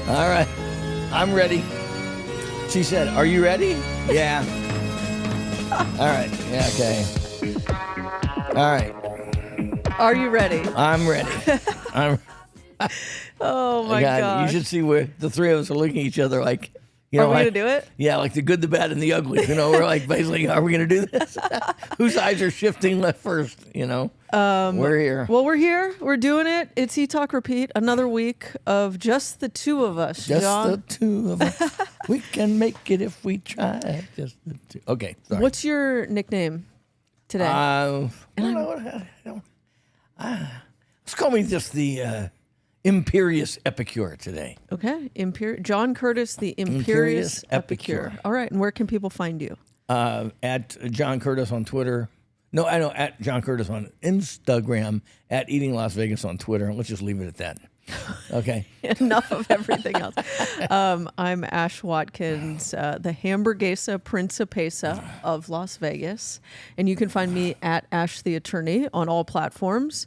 All right. I'm ready. She said, are you ready? Yeah. All right. Yeah, okay. All right. Are you ready? I'm ready. Oh, my gosh. You should see where the three of us are looking at each other like, Are we going to do it? Yeah, like the good, the bad, and the ugly. We're like, basically, are we going to do this? Whose eyes are shifting left first, We're here. Well, we're here. We're doing it. It's Eat, Talk, Repeat. Another week of just the two of us, Just John. the two of us. We can make it if we try. Just the two. Okay, sorry. What's your nickname today? Let's call me just the Imperious Epicure today. Okay. John Curtis, the Imperious Epicure. All right. And where can people find you? At John Curtis on Twitter. No, I know, at John Curtis on Instagram, at Eating Las Vegas on Twitter. Let's just leave it at that. Okay. Enough of everything else. I'm Ash Watkins, the Hamburguesa Principesa of Las Vegas. And you can find me at Ash the Attorney on all platforms.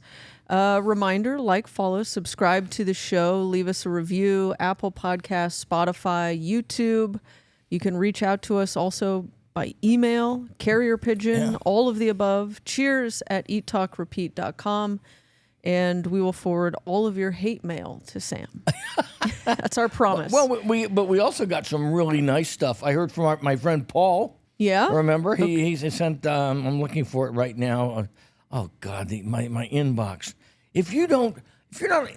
Reminder, follow, subscribe to the show, leave us a review, Apple Podcasts, Spotify, YouTube. You can reach out to us also by email, carrier pigeon, all of the above. Cheers at eattalkrepeat.com. And we will forward all of your hate mail to Sam. That's our promise. Well, we also got some really nice stuff. I heard from my friend Paul. Yeah? Remember? He sent, I'm looking for it right now. Oh God, my inbox. If you're not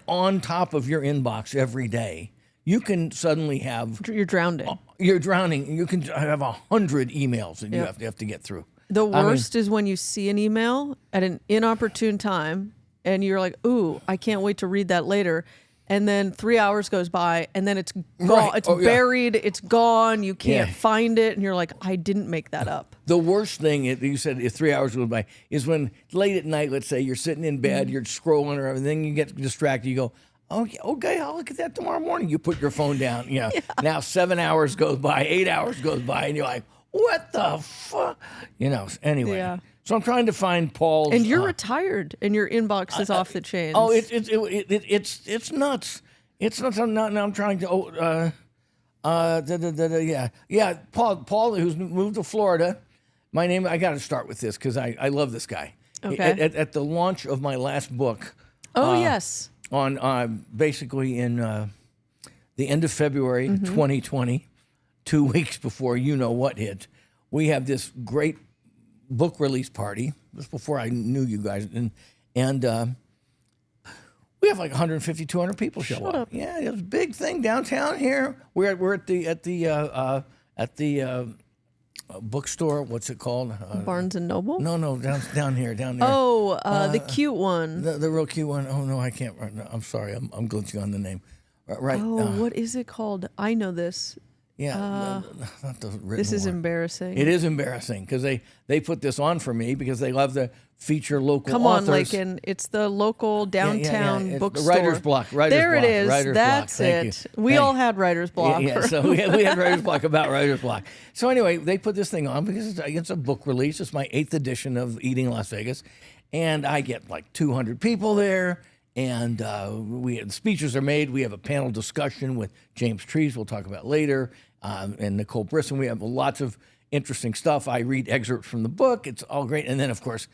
on top of your inbox every day, you can suddenly have. You're drowning. You're drowning. You can have 100 emails that you have to get through. The worst is when you see an email at an inopportune time, and you're like, "Ooh, I can't wait to read that later." And then 3 hours goes by, and then it's gone. Right. It's buried. It's gone. You can't find it, and you're like, "I didn't make that up." The worst thing, you said if 3 hours goes by, is when late at night, let's say you're sitting in bed, you're scrolling or everything, you get distracted, you go, okay, I'll look at that tomorrow morning. You put your phone down. Now 7 hours goes by, 8 hours goes by, and you're like, what the fuck? Anyway. Yeah. So I'm trying to find Paul's. And you're retired, and your inbox is off the chain. Oh, it's nuts. It's nuts. Now I'm trying to. Paul, who's moved to Florida. My name. I got to start with this because I love this guy. Okay. At the launch of my last book. Oh yes. On basically in the end of February 2020, 2 weeks before you know what hit, we have this great book release party. This before I knew you guys, and we have like 150, 200 people show up. Yeah, it was a big thing downtown here. We're at the bookstore. What's it called? Barnes and Noble? No, down here. Oh, the cute one. The real cute one. Oh no, I can't. I'm sorry. I'm glitching on the name. Right. Oh, what is it called? I know this. Yeah, not the written This is word. Embarrassing. It is embarrassing because they put this on for me because they love to feature local Come authors. on, it's the local downtown bookstore. The Writer's Block. There it is. Writer's That's Block. it. We all had Writer's Block. Yeah, so we had Writer's Block about Writer's Block. So anyway, they put this thing on because it's a book release. It's my 8th edition of Eating Las Vegas. And I get like 200 people there. And speeches are made. We have a panel discussion with James Trees we'll talk about later. And Nicole Brisson. We have lots of interesting stuff. I read excerpts from the book. It's all great. And then, of course,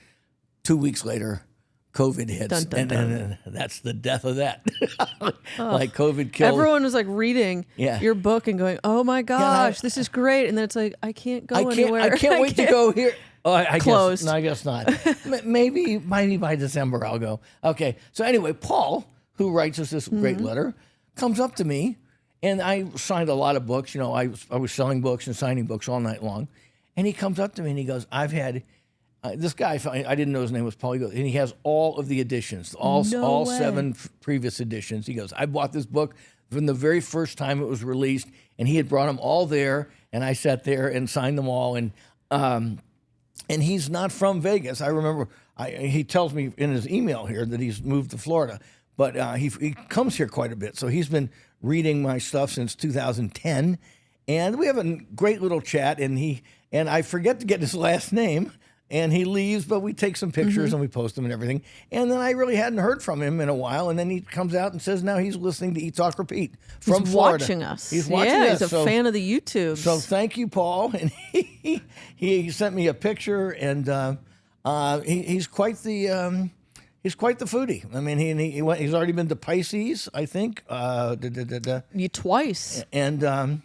2 weeks later, COVID hits. Dun, dun, dun. And that's the death of that. Like COVID killed. Everyone was like reading your book and going, oh my gosh, this is great. And then it's like, I can't go anywhere. I can't wait to go here. Oh, I Closed. guess not. Maybe by December I'll go. Okay. So anyway, Paul, who writes us this great letter, comes up to me. And I signed a lot of books. I was selling books and signing books all night long. And he comes up to me and he goes, I've had this guy, I didn't know his name was Paul. He goes, and he has all of the editions, all 7 previous editions. He goes, I bought this book from the very first time it was released. And he had brought them all there. And I sat there and signed them all. And he's not from Vegas. I remember he tells me in his email here that he's moved to Florida. But he comes here quite a bit. So he's been reading my stuff since 2010. And we have a great little chat. And I forget to get his last name. and he leaves, but we take some pictures and we post them and everything. And then I really hadn't heard from him in a while, and then he comes out and says now he's listening to Eat Talk Repeat from He's Florida. watching us. He's watching us. He's a fan of the YouTube. So thank you, Paul. And he sent me a picture, and he's quite the foodie. I mean, he's already been to Pisces, I think. You twice. And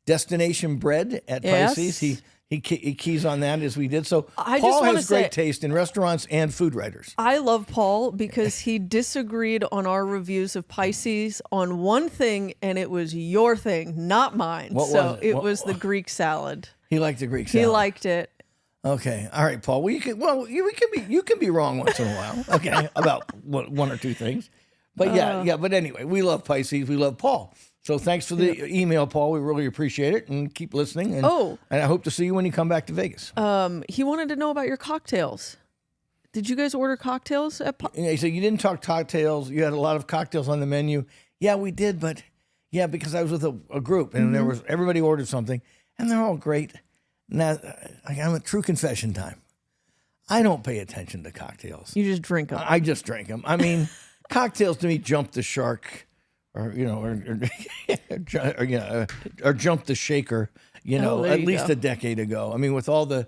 Destination Bread at Pisces. He keys on that as we did. So Paul has great taste in restaurants and food writers. I love Paul because he disagreed on our reviews of Pisces on one thing, and it was your thing, not mine. What was it? It was the Greek salad. He liked the Greek salad. He liked it. Okay, all right, Paul. Well, you can be wrong once in a while. Okay, about one or two things, but yeah. But anyway, we love Pisces. We love Paul. So thanks for the email, Paul. We really appreciate it, and keep listening. And, and I hope to see you when you come back to Vegas. He wanted to know about your cocktails. Did you guys order cocktails at? He said you didn't talk cocktails. You had a lot of cocktails on the menu. Yeah, we did, but because I was with a group, and everybody ordered something, and they're all great. Now, I'm at true confession time. I don't pay attention to cocktails. You just drink them. I just drink them. I mean, cocktails to me jump the shark. Or or jump the shaker. At least a decade ago. I mean, with all the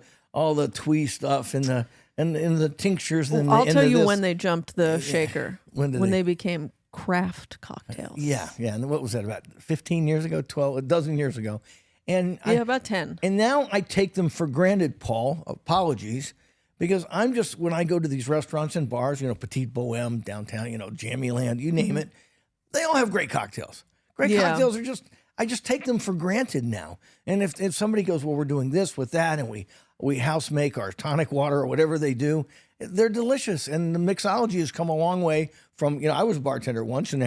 twee stuff and the tinctures. Well, I'll tell you when they jumped the shaker. When they became craft cocktails. Yeah. And what was that, about 15 years ago? 12, a dozen years ago. And about 10. And now I take them for granted, Paul. Apologies. Because when I go to these restaurants and bars, Petite Bohème downtown, Jammyland, you name it. They all have great cocktails. Cocktails are I just take them for granted now. And if somebody goes, well, we're doing this with that, and we house make our tonic water or whatever they do, they're delicious. And the mixology has come a long way from, I was a bartender once, and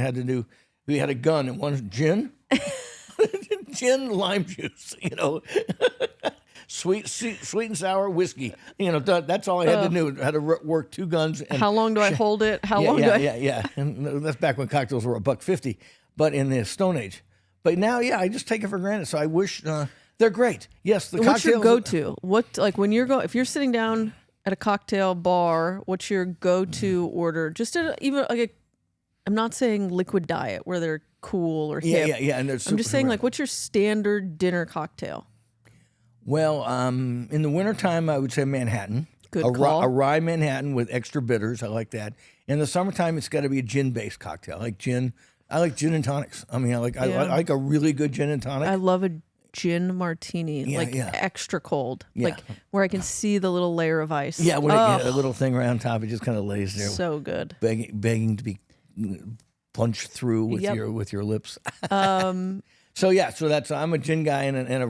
we had a gun, and one gin, lime juice, sweet and sour whiskey. That's all I had to do. I had to work two guns. And how long do I hold it? How long do I? Yeah. And that's back when cocktails were $1.50, but in the Stone Age. But now, I just take it for granted. So I wish they're great. Yes, the What's cocktails. Your go-to? When if you're sitting down at a cocktail bar, what's your go-to order? Just I'm not saying liquid diet where they're cool or hip. Yeah. And I'm just saying, what's your standard dinner cocktail? Well, in the wintertime, I would say Manhattan. Good call. A rye Manhattan with extra bitters. I like that. In the summertime, it's got to be a gin-based cocktail. I like gin and tonics. I mean, I like a really good gin and tonic. I love a gin martini, extra cold, where I can see the little layer of ice. Yeah, a little thing right on top. It just kind of lays there. So good. Begging to be punched through with your lips. So I'm a gin guy and a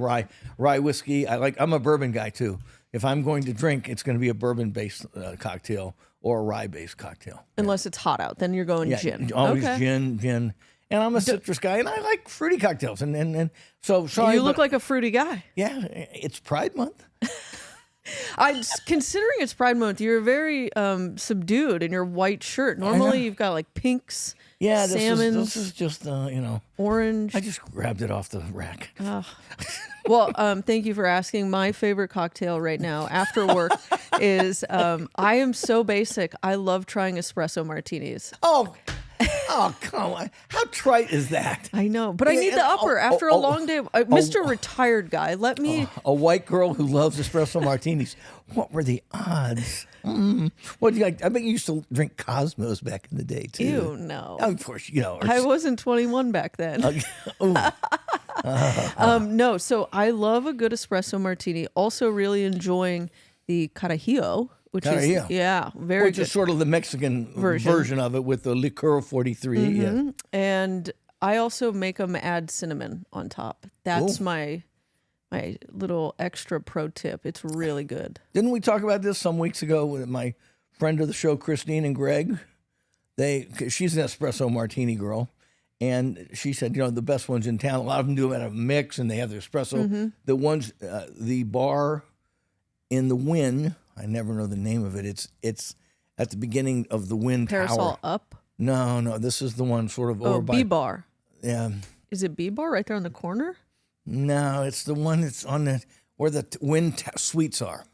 rye whiskey. I'm a bourbon guy too. If I'm going to drink, it's going to be a bourbon-based cocktail or a rye-based cocktail. Unless it's hot out, then you're going gin. Always gin. And I'm a citrus guy, and I like fruity cocktails. And so sorry, you look like a fruity guy. Yeah, it's Pride Month. Considering it's Pride Month, you're very subdued in your white shirt. Normally, you've got like pinks. Yeah, salmon. This is just orange. I just grabbed it off the rack. Well, thank you for asking. My favorite cocktail right now after work is I am so basic. I love trying espresso martinis. Oh, come on. How trite is that? I know, but I need the upper after a long day. Mr. Retired Guy, let me... a white girl who loves espresso martinis. What were the odds? What do you like? I bet you used to drink Cosmos back in the day, too. Ew, no. Of course, I wasn't 21 back then. No, so I love a good espresso martini. Also really enjoying the Carajillo. Which is very Which good. is sort of the Mexican version of it with the Liqueur 43. Mm-hmm. Yeah. And I also make them add cinnamon on top. That's my little extra pro tip. It's really good. Didn't we talk about this some weeks ago with my friend of the show, Christine and Greg? She's an espresso martini girl. And she said, the best ones in town, a lot of them do them out of a mix and they have the espresso. Mm-hmm. The ones, the bar in the Wynn, I never know the name of it. It's at the beginning of the Wynn Tower. Parasol Up? No, this is the one sort of over by... B-Bar. Yeah. Is it B-Bar right there on the corner? No, it's the one that's on where the Wynn suites are.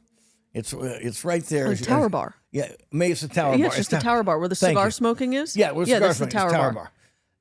It's right there. Tower Bar. Yeah, it's the Tower Bar. Yeah, it's just the Tower Bar where the Thank cigar you. smoking is. Yeah, where cigar that's the smoking is Tower Bar.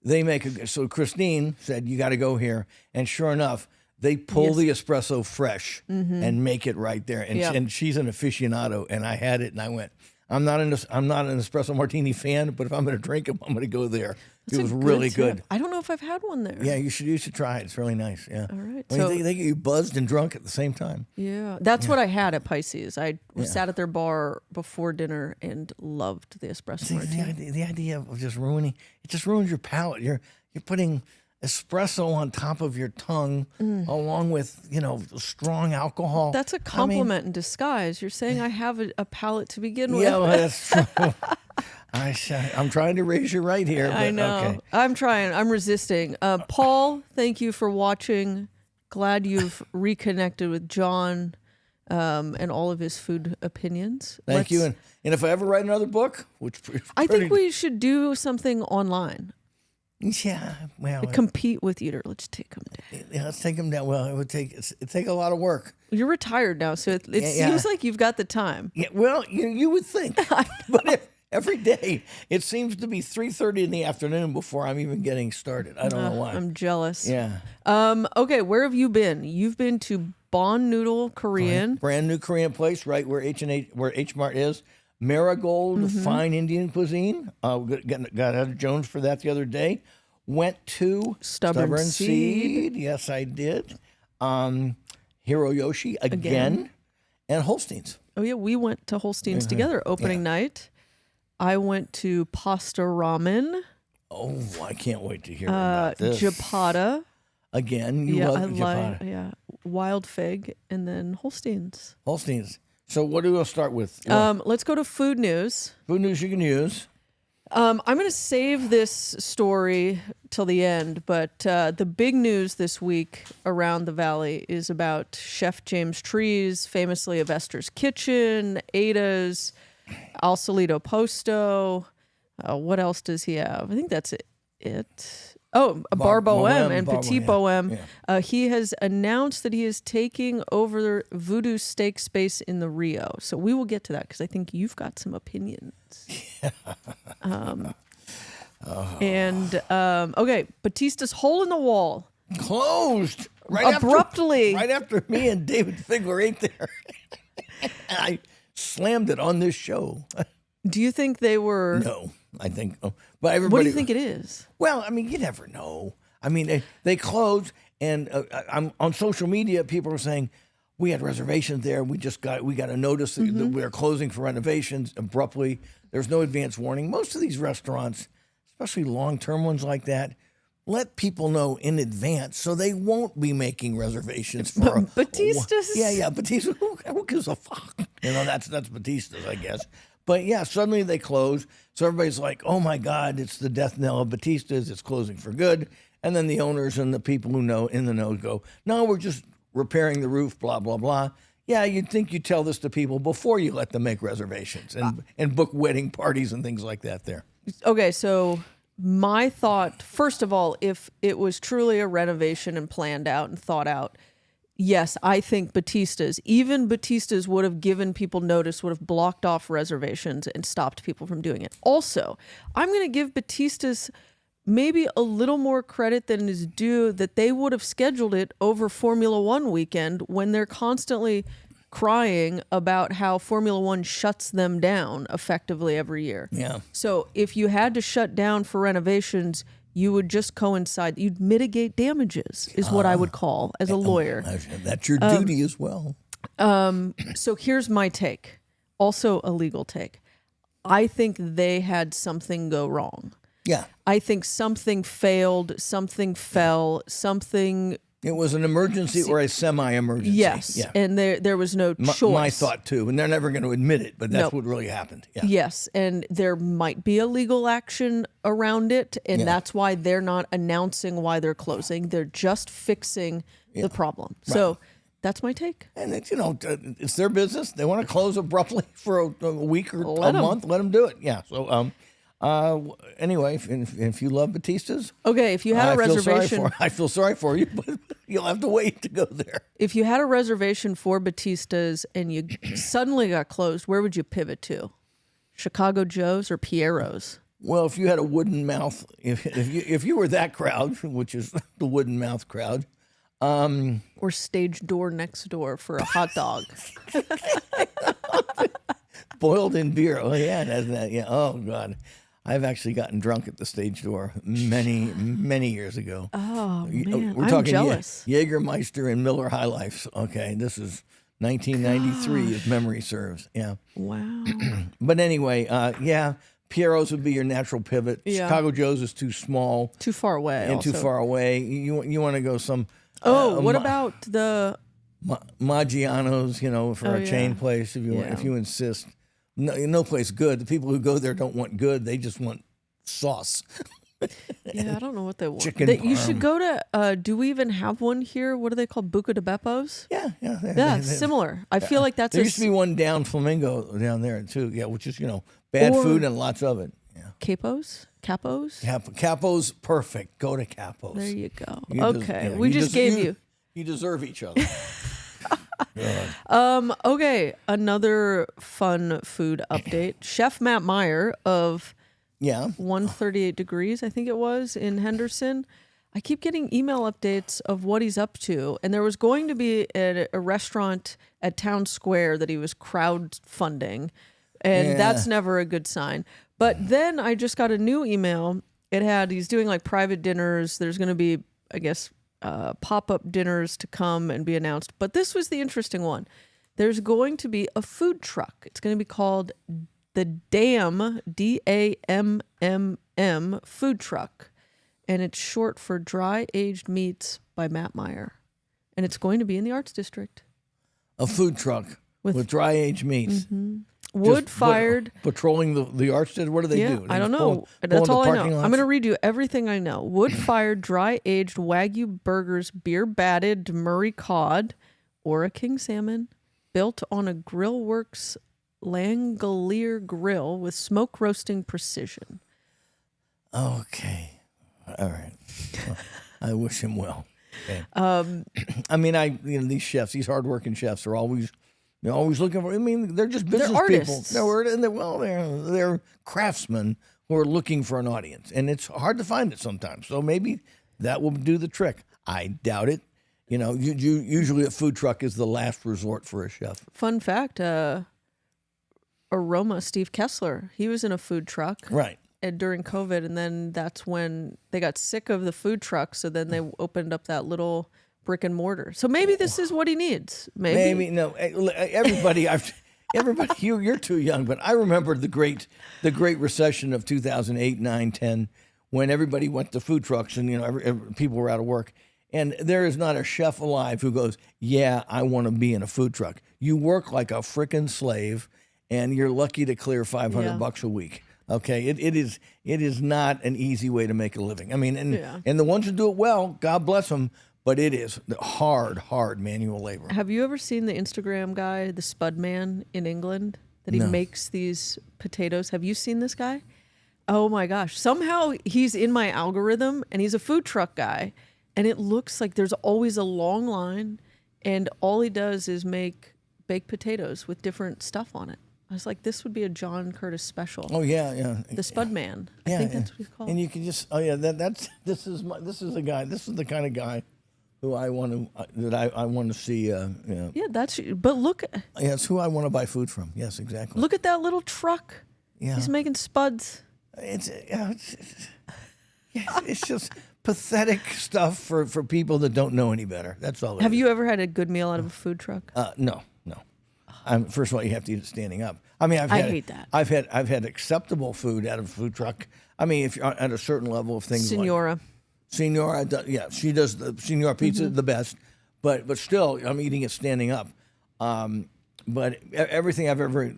They make so Christine said you got to go here, and sure enough, they pull the espresso fresh and make it right there. And and she's an aficionado, and I had it, and I went. I'm not an espresso martini fan, but if I'm going to drink them, I'm going to go there. It was really good. I don't know if I've had one there. Yeah, you should try it. It's really nice. Yeah. All right. I mean, they get you buzzed and drunk at the same time. Yeah, that's what I had at Pisces. I sat at their bar before dinner and loved the espresso martini. The idea of just ruins your palate. You're putting espresso on top of your tongue along with strong alcohol. That's a compliment in disguise. You're saying I have a palate to begin with. Yeah, well, that's true. I'm trying to raise you right here. But, I know. Okay. I'm trying. I'm resisting. Paul, thank you for watching. Glad you've reconnected with John and all of his food opinions. Thank you. And if I ever write another book, I think we should do something online. Yeah, well, Compete with Eater. Let's take him down. Yeah, let's take him down. Well, it'd take a lot of work. You're retired now, so it seems like you've got the time. Yeah, well, you would think, but every day it seems to be 3:30 in the afternoon before I'm even getting started. I don't know why. I'm jealous. Yeah. Okay, where have you been? You've been to Bon Noodle Korean. Brand new Korean place, right where H Mart is. Marigold, fine Indian cuisine. Got out of Jones for that the other day. Went to Stubborn Seed. Yes, I did. Hiroyoshi again. And Holsteins. Oh yeah, we went to Holsteins together opening night. I went to Pasta Ramen. Oh, I can't wait to hear about this. Jopada. Again, you love Jopada. Wild Fig, and then Holsteins. Holsteins. So what do we start with? Let's go to food news. Food news you can use. I'm going to save this story till the end, but the big news this week around the Valley is about Chef James Trees, famously of Esther's Kitchen, Ada's, Al Solito Posto. What else does he have? I think that's it. Oh, Bar Bohème and Petit Bohème. Yeah. He has announced that he is taking over Voodoo Steak space in the Rio. So we will get to that because I think you've got some opinions. Okay, Batista's Hole in the Wall. Closed. Abruptly. Right after me and David Figler ate there. I slammed it on this show. Do you think they were... No, I think... But everybody, what do you think it is? Well, I mean, you never know. I mean, they closed, and I'm on social media. People are saying we had reservations there. We got a notice that we're closing for renovations abruptly. There's no advance warning. Most of these restaurants, especially long-term ones like that, let people know in advance so they won't be making reservations for Batista's. Yeah, Batista. Who gives a fuck? That's Batista's, I guess. But yeah, suddenly they close. So everybody's like, oh my God, it's the death knell of Batista's. It's closing for good. And then the owners and the people who know in the know go, no, we're just repairing the roof, blah, blah, blah. Yeah, you'd think you tell this to people before you let them make reservations and book wedding parties and things like that there. Okay, so my thought, first of all, if it was truly a renovation and planned out and thought out, yes, I think Batista's would have given people notice, would have blocked off reservations and stopped people from doing it. Also, I'm going to give Batista's maybe a little more credit than is due that they would have scheduled it over Formula One weekend when they're constantly crying about how Formula One shuts them down effectively every year. Yeah. So if you had to shut down for renovations, you would just coincide. You'd mitigate damages, is what I would call as a lawyer. That's your duty as well. So here's my take, also a legal take. I think they had something go wrong. Yeah. I think something failed, something fell, something... It was an emergency or a semi-emergency. Yes, yeah. And there was no choice. My thought, too. And they're never going to admit it, but that's what really happened. Yeah. Yes, and there might be a legal action around it, and that's why they're not announcing why they're closing. They're just fixing the problem. Right. So that's my take. And it's their business. They want to close abruptly for a week or a month. Let them do it. Yeah. So anyway, if you love Batista's, okay. If you had a reservation, I feel sorry for you. But You'll have to wait to go there. If you had a reservation for Batistas and you suddenly got closed, where would you pivot to? Chicago Joe's or Piero's? Well, if you had a wooden mouth, if you were that crowd, which is the wooden mouth crowd, Or stage door next door for a hot dog? boiled in beer. Oh yeah, that. Yeah. Oh God, I've actually gotten drunk at the stage door many years ago. Oh man, We're I'm talking jealous. Jägermeister and Miller High Lifes. Okay, this is 1993, if memory serves. Yeah. Wow. But anyway, yeah, Piero's would be your natural pivot. Yeah. Chicago Joe's is too small Too far away. and too also. far away. You want to go some. Oh, what about the? Maggiano's, for a chain yeah. place if you insist. No place good. The people who go there don't want good. They just want sauce. Yeah, I don't know what they want. Chicken You should parm. go to. Do we even have one here? What are they called? Buca de Beppo's. Yeah. Yeah, similar. I feel like that's There used to be one down Flamingo down there too. Yeah, which is bad Or- food and lots of it. Yeah. Capos. Capo's perfect. Go to Capo's. There you go. You Okay, des- we you just des- gave you. you. You deserve each other. Okay, another fun food update. Chef Matt Meyer of Yeah. 138 Degrees, I think it was, in Henderson. I keep getting email updates of what he's up to. And there was going to be a restaurant at Town Square that he was crowdfunding. And Yeah. that's never a good sign. But then I just got a new email. He's doing like private dinners. There's going to be, I guess, pop-up dinners to come and be announced. But this was the interesting one. There's going to be a food truck. It's going to be called the DAMM, DAMMM food truck. And it's short for Dry Aged Meats by Matt Meyer. And it's going to be in the Arts District. A food truck with dry aged meats. Wood-fired. Patrolling the arch. What do they do? They I don't just know. pull That's into all I know. parking I'm lots? going to read you everything I know. Wood-fired, dry-aged Wagyu burgers, beer-batted Murray cod, or a king salmon, built on a Grillworks Langolier grill with smoke roasting precision. Okay. All right. Well, I wish him well. Okay. I mean, these chefs, these hardworking chefs are always looking for. I mean, they're just business artists. people. They're craftsmen who are looking for an audience, and it's hard to find it sometimes. So maybe that will do the trick. I doubt it. Usually a food truck is the last resort for a chef. Fun fact, Aroma, Steve Kessler, he was in a food truck. Right. And during COVID, and then that's when they got sick of the food truck, so then they opened up that little brick and mortar. So maybe this is what he needs. Maybe no. Everybody, you're too young, but I remember the great recession of 2008, 9, 10, when everybody went to food trucks and people were out of work. And there is not a chef alive who goes, "Yeah, I want to be in a food truck." You work like a frickin' slave, and you're lucky to clear $500 a week. Okay, it is not an easy way to make a living. I mean, and the ones who do it well, God bless them. But it is hard manual labor. Have you ever seen the Instagram guy, the Spud Man in England, that he makes these potatoes? Have you seen this guy? Oh my gosh. Somehow he's in my algorithm and he's a food truck guy. And it looks like there's always a long line and all he does is make baked potatoes with different stuff on it. I was like, this would be a John Curtis special. Oh yeah. The Spud Man. I Yeah, think that's what he's called. And you can just this is the kind of guy who I want to see. Yeah, but look That's who I want to buy food from. Yes, exactly. at that little truck. Yeah. He's making spuds. It's just pathetic stuff for people that don't know any better. That's all. Have you ever had a good meal out of a food truck? No. First of all, you have to eat it standing up. I mean, I hate that. I've had acceptable food out of a food truck. I mean, if you're at a certain level of things, Senora. Senora, she does the Senora pizza the best, but still, I'm eating it standing up. But everything I've ever,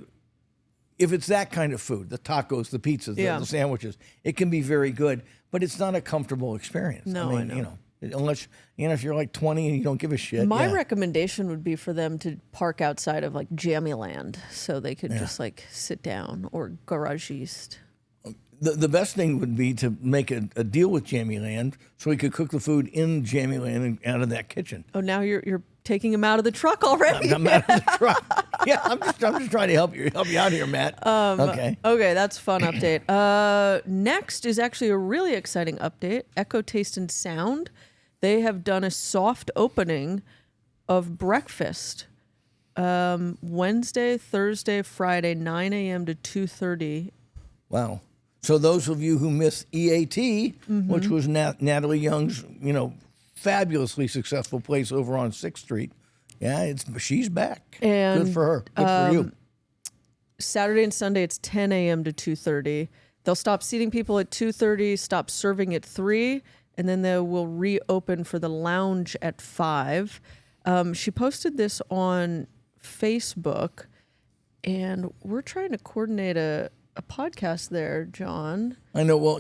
if it's that kind of food, the tacos, the pizzas, the sandwiches, it can be very good, but it's not a comfortable experience. No, I know. Unless if you're like 20 and you don't give a shit. My recommendation would be for them to park outside of like Jammy Land so they could just like sit down, or Garage East. the best thing would be to make a deal with Jamieland so he could cook the food in Jamieland and out of that kitchen. Oh, now you're taking him out of the truck already. I'm out of the truck. Yeah, I'm just trying to help you out here, Matt. Okay. Okay, that's a fun update. Next is actually a really exciting update. Echo Taste and Sound. They have done a soft opening of breakfast. Wednesday, Thursday, Friday, 9 a.m. to 2:30. Wow. So those of you who missed EAT, which was Natalie Young's, fabulously successful place over on 6th Street, she's back. And, good for her. Good for you. Saturday and Sunday, it's 10 a.m. to 2:30. They'll stop seating people at 2:30, stop serving at 3, and then they will reopen for the lounge at 5. She posted this on Facebook, and we're trying to coordinate a podcast there, John. I know. Well,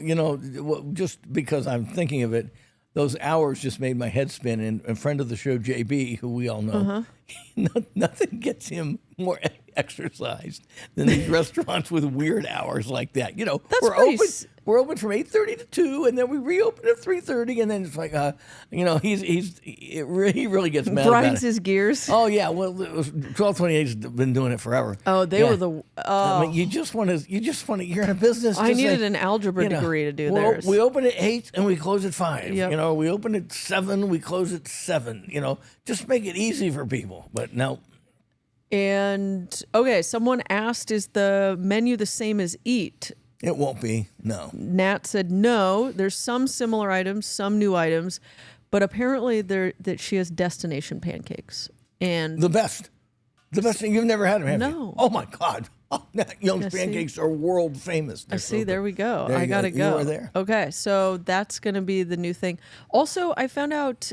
just because I'm thinking of it, those hours just made my head spin. And a friend of the show, JB, who we all know, nothing gets him more exercised than these restaurants with weird hours like that. That's we're open from 8:30 to 2, and then we reopen at 3:30, and then it's like, he really gets mad about Grinds it. his gears. Oh yeah, well, 1228's been doing it forever. Oh, they were the. I mean, you just want to. You're in a business. I just needed like, an algebra degree to do well, theirs. We open at 8 and we close at 5. Yep. We open at 7, we close at 7. Just make it easy for people. But no. And okay, someone asked, "Is the menu the same as Eat?" It won't be. No. Nat said no. There's some similar items, some new items, but apparently that she has destination pancakes and The best thing. You've never had them, have No. you? Oh my God. Oh, Nat Young's Yeah, see? pancakes are world famous. I see. There we go. There I you go. gotta go. You were there. Okay, so that's gonna be the new thing. Also, I found out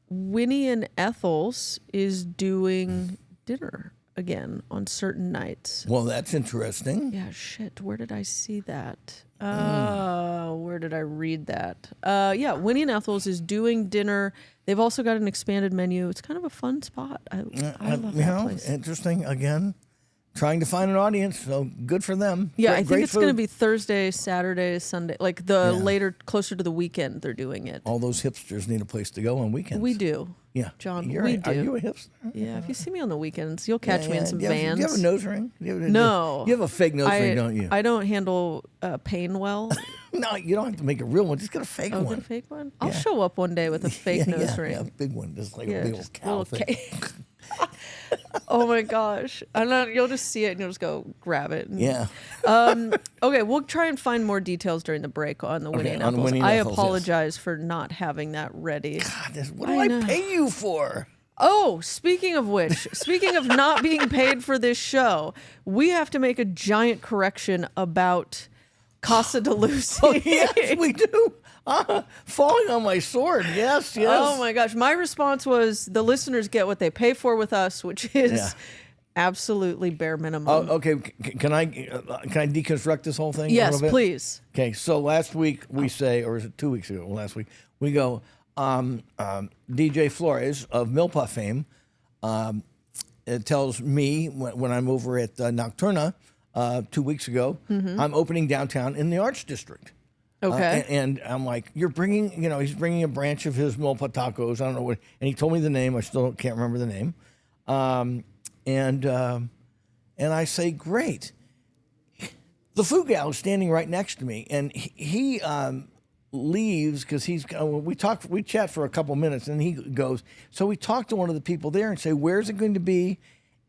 Winnie and Ethel's is doing dinner again on certain nights. Well, that's interesting. Yeah, shit. Where did I see that? Where did I read that? Yeah, Winnie and Ethel's is doing dinner. They've also got an expanded menu. It's kind of a fun spot. I love that place. Interesting. Again, trying to find an audience. So good for them. Yeah, Great- I think great it's going to food. be Thursday, Saturday, Sunday, like the later, closer to the weekend. They're doing it. All those hipsters need a place to go on weekends. We do. Yeah, John, Are we do. you a hipster? Yeah, if you see me on the weekends, you'll catch me in some Do you have- vans. Do you have a nose ring? No. You have a fake nose ring, don't you? I don't handle pain well. No, you don't have to make a real one. Just get a fake Oh, one. get a fake one? I'll show up one day with a fake nose ring. Yeah, a big one, just like Yeah, a big old just cow little thing. Oh my gosh. You'll just see it and you'll just go grab it. Yeah. Okay, we'll try and find more details during the break on the Winnie and on Ethels. Winnie and I Ethels, yes. apologize for not having that ready. God, what do I I know. pay you for? Oh, speaking of which, speaking of not being paid for this show, we have to make a giant correction about Casa de Lucy. Oh, yes, we do. Falling on my sword. Yes, yes. Oh my gosh. My response was the listeners get what they pay for with us, which is absolutely bare minimum. Oh, okay, can I deconstruct this whole thing? a Yes, little bit? please. Okay, so last week we say, or is it 2 weeks ago? Last week we go. DJ Flores of Milpa fame it tells me when I'm over at Nocturna 2 weeks ago, I'm opening downtown in the Arts District. Okay. And I'm like, you're bringing, he's bringing a branch of his Milpa tacos. I don't know what, and he told me the name. I still can't remember the name. And I say, great. The food gal is standing right next to me, and he leaves because we chat for a couple minutes, and he goes. So we talk to one of the people there and say, where's it going to be?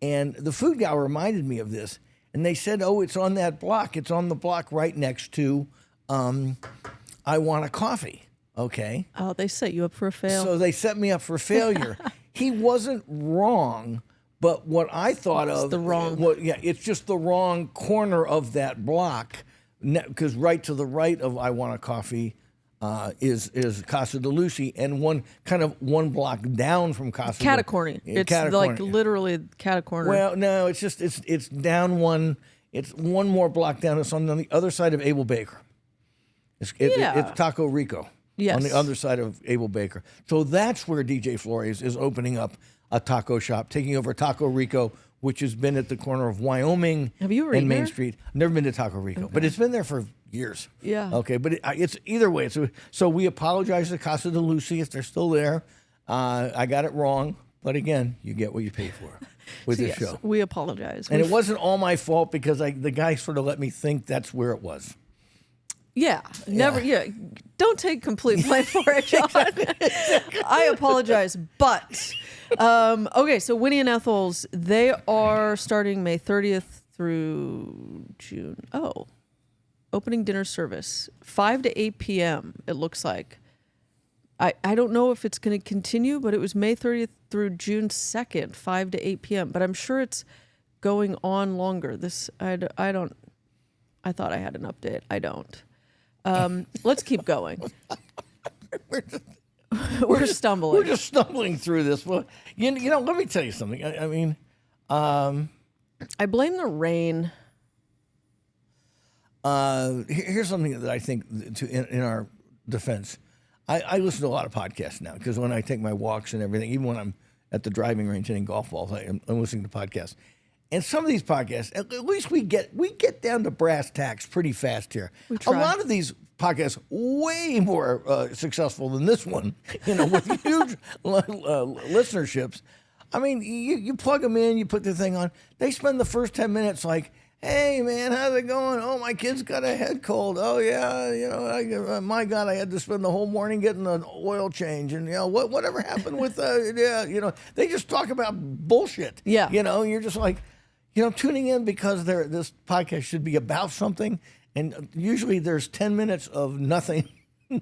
And the food gal reminded me of this, and they said, oh, it's on that block. It's on the block right next to I Want a Coffee. Okay. Oh, they set you up for a fail. So they set me up for failure. He wasn't wrong, but what I thought of it's just the wrong corner of that block, because right to the right of I Want a Coffee is Casa de Lucy, and one block down from Casa. Catacorny. It's like literally catacorner. Well, no, it's just it's down one. It's one more block down. It's on the other side of Abel Baker. It's Taco Rico. Yes. On the other side of Abel Baker. So that's where DJ Flores is opening up a taco shop, taking over Taco Rico, which has been at the corner of Wyoming Have you ever and eaten Main there? Street. I've never been to Taco Rico, but it's been there for years. Yeah. Okay, but it's either way. So we apologize to Casa de Lucy if they're still there. I got it wrong, but again, you get what you pay for with So this yes, show. we apologize. And it wasn't all my fault because the guy sort of let me think that's where it was. Yeah, never. Yeah, don't take complete blame for it, John. I apologize, but okay. So Winnie and Ethel's, they are starting May 30th through June. Oh, opening dinner service 5 to 8 p.m. It looks like. I don't know if it's going to continue, but it was May 30th through June 2nd, 5 to 8 p.m. But I'm sure it's going on longer. I don't. I thought I had an update. I don't. Let's keep going. We're stumbling. We're just stumbling through this. Well, you know, let me tell you something. I mean, I blame the rain. here's something that I think in our defense. I listen to a lot of podcasts now because when I take my walks and everything, even when I'm at the driving range hitting golf balls, I'm listening to podcasts. And some of these podcasts, at least we get down to brass tacks pretty fast here. We A try. lot of these podcasts way more successful than this one, you know, with huge listenerships. I mean, you plug them in, you put the thing on. They spend the first 10 minutes like, hey, man, how's it going? Oh, my kid's got a head cold. Oh, yeah, you know, my God, I had to spend the whole morning getting an oil change. And, you know, whatever happened with, yeah, you know, they just talk about bullshit. Yeah. You know, you're just like, you know, tuning in because this podcast should be about something. And usually there's 10 minutes of nothing,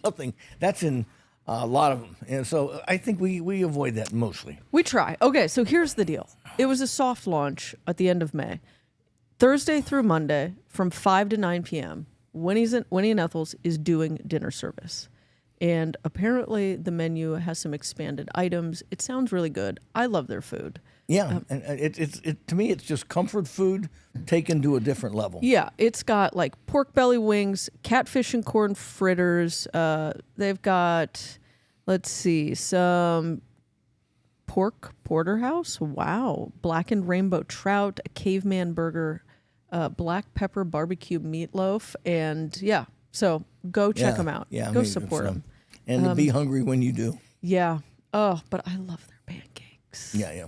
nothing. That's in a lot of them. And so I think we avoid that mostly. We try. Okay, so here's the deal. It was a soft launch at the end of May. Thursday through Monday from 5 to 9 p.m., Winnie and Ethel's is doing dinner service. And apparently the menu has some expanded items. It sounds really good. I love their food. Yeah, and it to me, it's just comfort food taken to a different level. Yeah, it's got like pork belly wings, catfish and corn fritters. They've got, let's see, some pork porterhouse. Wow. Blackened rainbow trout, a caveman burger, black pepper barbecue meatloaf. And yeah, so go check them out. Yeah, go support them. And be hungry when you do. Yeah. Oh, but I love their pancakes. Yeah.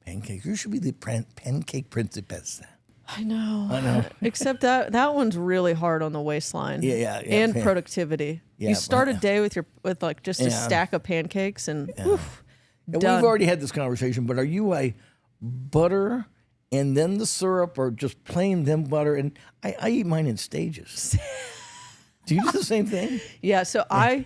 Pancakes. You should be the pancake principessa. I know. Except that one's really hard on the waistline. Yeah. And productivity. Yeah, you start a day with like just a Yeah. stack of pancakes and oof, And done. we've already had this conversation, but are you a butter and then the syrup or just plain then butter? And I eat mine in stages. Do you do the same thing? Yeah, so I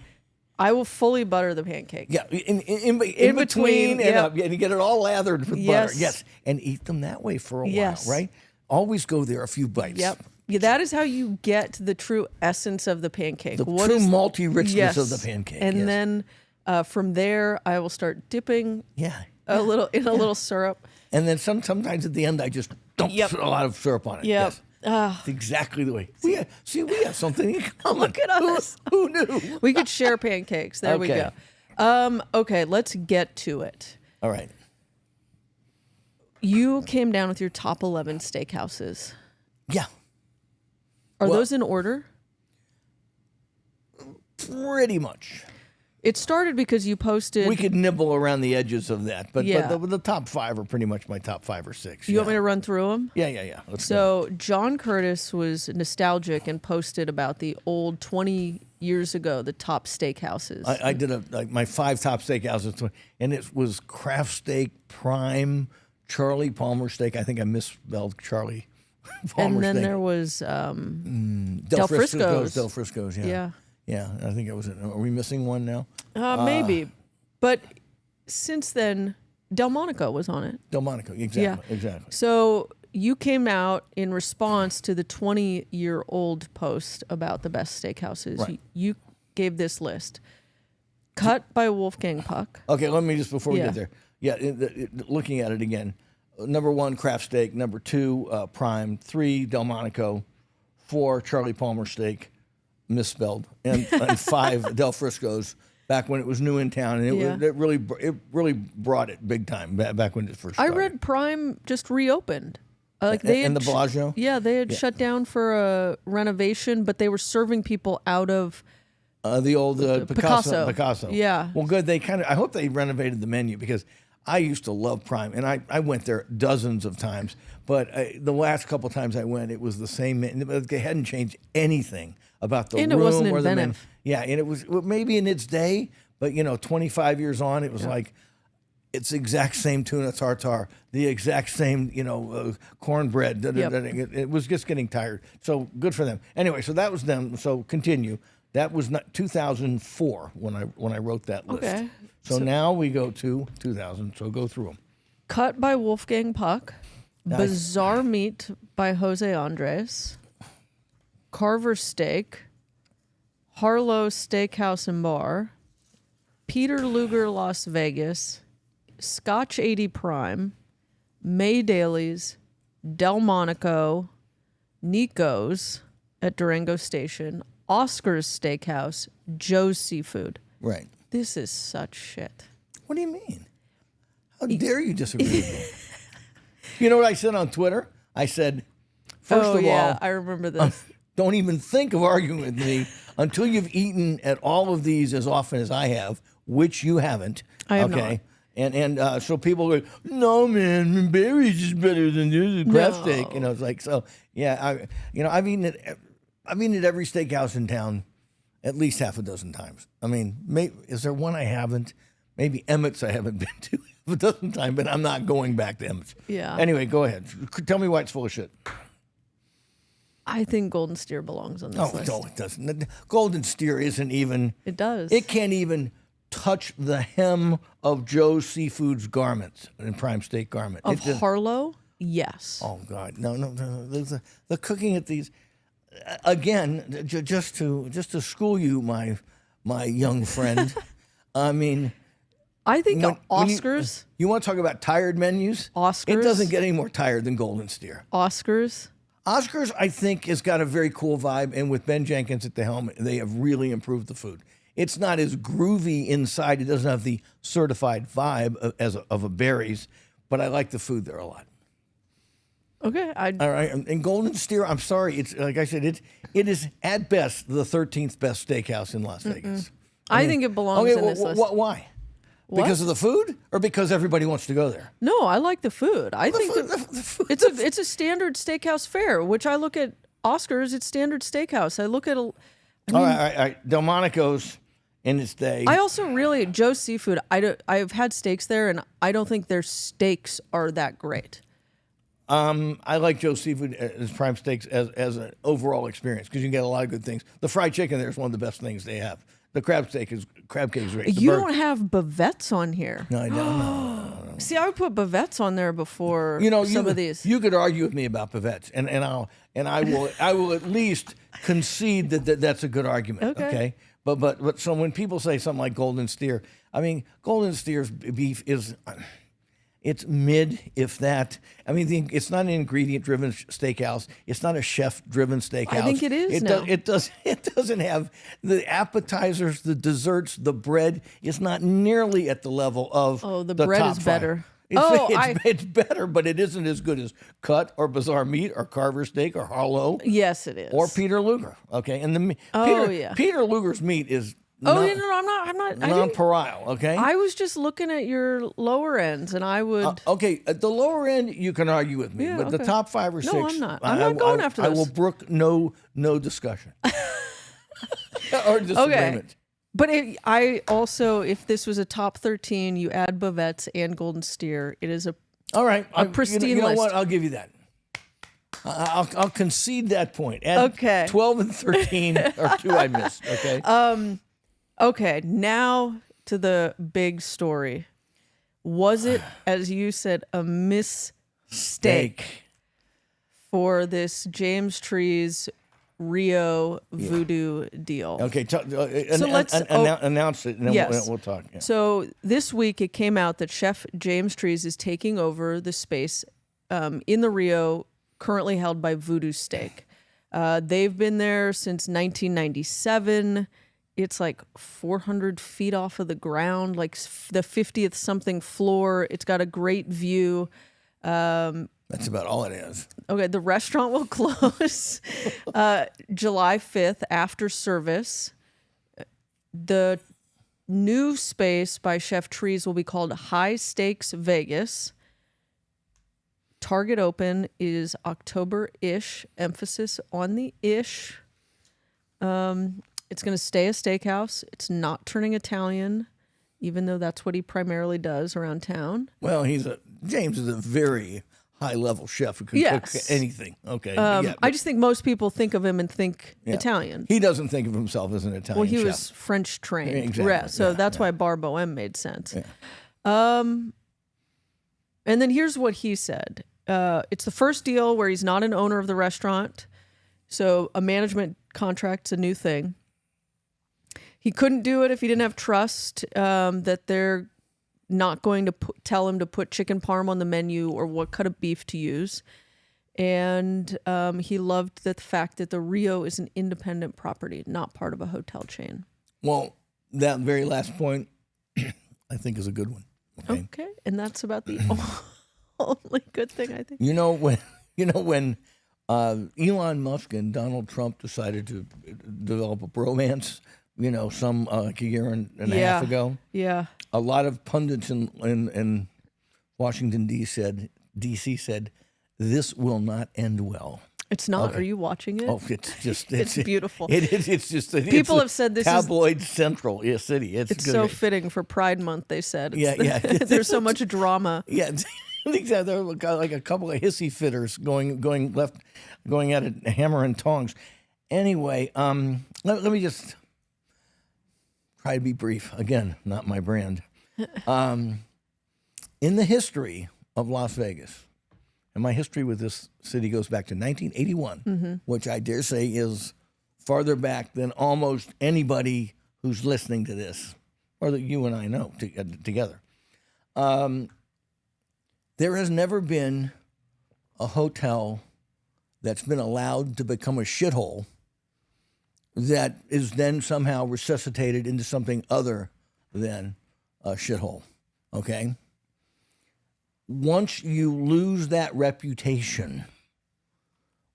will fully butter the pancake. Yeah, in between, between, yep. and you get it all lathered with Yes. butter. Yes, and eat them that way for a Yes. while, right? Always go there a few bites. Yep. Yeah, that is how you get the true essence of the pancake. The true malty richness Yes. of the pancake. And yes. then from there, I will start dipping yeah. a little syrup. And then sometimes at the end, I just dump Yep. a lot of syrup on it. Yep. Yes. It's exactly the way. We have something in common. Look at us. Who knew? We could share pancakes. There we Okay. go. Okay, let's get to it. All right. You came down with your top 11 steakhouses. Yeah. Are Well- those in order? Pretty much. It started because you posted. We could nibble around the edges of that, but Yeah. the top five are pretty much my top 5 or 6. You want me to run through them? Yeah. Let's go. So John Curtis was nostalgic and posted about the old 20 years ago, the top steakhouses. I did my 5 top steakhouses, and it was Kraft Steak, Prime, Charlie Palmer Steak. I think I misspelled Charlie Palmer and then Steak. there was Del Frisco's. Del Frisco's, yeah. Yeah, I think it was. Are we missing one now? Maybe. But since then, Delmonico was on it. Delmonico, exactly. So you came out in response to the 20-year-old post about the best steakhouses. Right. You gave this list. Cut by Wolfgang Puck. Okay, let me just, before we Yeah. get there. Yeah, looking at it again. Number 1, Kraft Steak. Number 2, Prime. 3, Delmonico. 4, Charlie Palmer Steak, misspelled. And 5, Del Frisco's. back when it was new in town, and it really brought it big time back when it first started. I read Prime just reopened. And the Bellagio? Yeah, they had shut down for a renovation, but they were serving people out of the old Picasso. Yeah. Well, good. I hope they renovated the menu, because I used to love Prime, and I went there dozens of times. But the last couple of times I went, it was the same. They hadn't changed anything about the room it wasn't or the menu. inventive. Yeah, and it was maybe in its day, but 25 years on, it was like it's the exact same tuna tartare, the exact same cornbread. It was just getting tired. So good for them. Anyway, so that was them. So continue. That was 2004 when I wrote that list. Okay. So now we go to 2000. So go through them. Cut by Wolfgang Puck. Nice. Bizarre Meat by Jose Andres. Carver Steak. Harlow Steakhouse and Bar. Peter Luger Las Vegas. Scotch 80 Prime. May Dailies. Delmonico. Nico's at Durango Station. Oscar's Steakhouse. Joe's Seafood. Right. This is such shit. What do you mean? How dare you disagree with me? You know what I said on Twitter? I said, first of all, I remember this. Don't even think of arguing with me until you've eaten at all of these as often as I have, which you haven't. I have not. And so people go, no, man, Barry's is better than this craft steak. It's like, so yeah, I've eaten at every steakhouse in town at least half a dozen times. I mean, is there one I haven't? Maybe Emmett's I haven't been to half a dozen times, but I'm not going back to Emmett's. Yeah. Anyway, go ahead. Tell me why it's full of shit. I think Golden Steer belongs on this list. No, it doesn't. Golden Steer isn't even. It does. It can't even touch the hem of Joe's Seafood's garments, and Prime Steak garment. Of Harlow? Yes. Oh, God. No. The cooking at these, again, just to school you, my young friend, I mean. I think Oscars. You want to talk about tired menus? Oscars. It doesn't get any more tired than Golden Steer. Oscars, I think, has got a very cool vibe, and with Ben Jenkins at the helm, they have really improved the food. It's not as groovy inside. It doesn't have the certified vibe of a Barry's, but I like the food there a lot. Okay. All right, and Golden Steer, I'm sorry, it's like I said, it is at best the 13th best steakhouse in Las Vegas. I think it belongs in this list. Why? Because of the food, or because everybody wants to go there? No, I like the food. I think it's a standard steakhouse fare, which I look at Oscars. It's standard steakhouse. I look at all right. Delmonico's in its day. I also really Joe's Seafood. I've had steaks there, and I don't think their steaks are that great. I like Joe's Seafood as Prime Steaks as an overall experience, because you get a lot of good things. The fried chicken there is one of the best things they have. The crab cake is great. You don't have bavettes on here. No, I don't. No. See, I would put bavettes on there before some of these. You could argue with me about bavettes, and I will at least concede that that's a good argument. Okay. But so when people say something like Golden Steer, I mean, Golden Steer's beef is. It's mid, if that. I mean, it's not an ingredient-driven steakhouse. It's not a chef-driven steakhouse. I think it is now. It doesn't have the appetizers, the desserts, the bread. It's not nearly at the level of the bread top is five. better. It's better, but it isn't as good as Cut or Bizarre Meat or Carver Steak or Harlow. Yes, it is. Or Peter Luger. Okay, and Peter Luger's meat is. I'm not. Non-pareil, okay? I was just looking at your lower ends, and I would. Okay, at the lower end, you can argue with me, but the top 5 or 6. No, I'm not. I'm not going after this. I will brook no discussion or disagreement. Okay. But I also, if this was a top 13, you add bavettes and Golden Steer, it is a pristine list. You know what? I'll give you that. I'll concede that point. Add 12 and 13 are 2 I missed. Okay. Okay, now to the big story. Was it, as you said, a mistake for this James Trees Rio Voodoo deal? Okay, let's announce it, and then we'll talk. Yeah. So this week it came out that Chef James Trees is taking over the space in the Rio, currently held by Voodoo Steak. They've been there since 1997. It's like 400 feet off of the ground, like the 50th something floor. It's got a great view. That's about all it is. Okay, the restaurant will close July 5th after service. The new space by Chef Trees will be called High Stakes Vegas. Target open is October-ish, emphasis on the ish. It's going to stay a steakhouse. It's not turning Italian, even though that's what he primarily does around town. Well, James is a very high-level chef who can cook anything. Okay. I just think most people think of him and think Italian. He doesn't think of himself as an Italian Well, he chef. was French trained. Exactly. So that's why Bar Bohème made sense. Yeah. And then here's what he said. It's the first deal where he's not an owner of the restaurant. So a management contract's a new thing. He couldn't do it if he didn't have trust that they're not going to tell him to put chicken parm on the menu or what cut of beef to use. And he loved the fact that the Rio is an independent property, not part of a hotel chain. Well, that very last point, I think, is a good one. Okay. And that's about the only good thing, I think. When Elon Musk and Donald Trump decided to develop a bromance, like a year and a half ago. Yeah. A lot of pundits in Washington, D.C. said, this will not end well. It's not. Okay. Are you watching it? Oh, it's just... it's beautiful. It's just... People have said this tabloid central city. It's so fitting for Pride Month, they said. Yeah. There's so much drama. Yeah. There are like a couple of hissy fitters going left, going at it, hammer and tongs. Anyway, let me just try to be brief. Again, not my brand. In the history of Las Vegas, and my history with this city goes back to 1981, which I dare say is farther back than almost anybody who's listening to this, or that you and I know together. There has never been a hotel that's been allowed to become a shithole that is then somehow resuscitated into something other than a shithole, okay? Once you lose that reputation,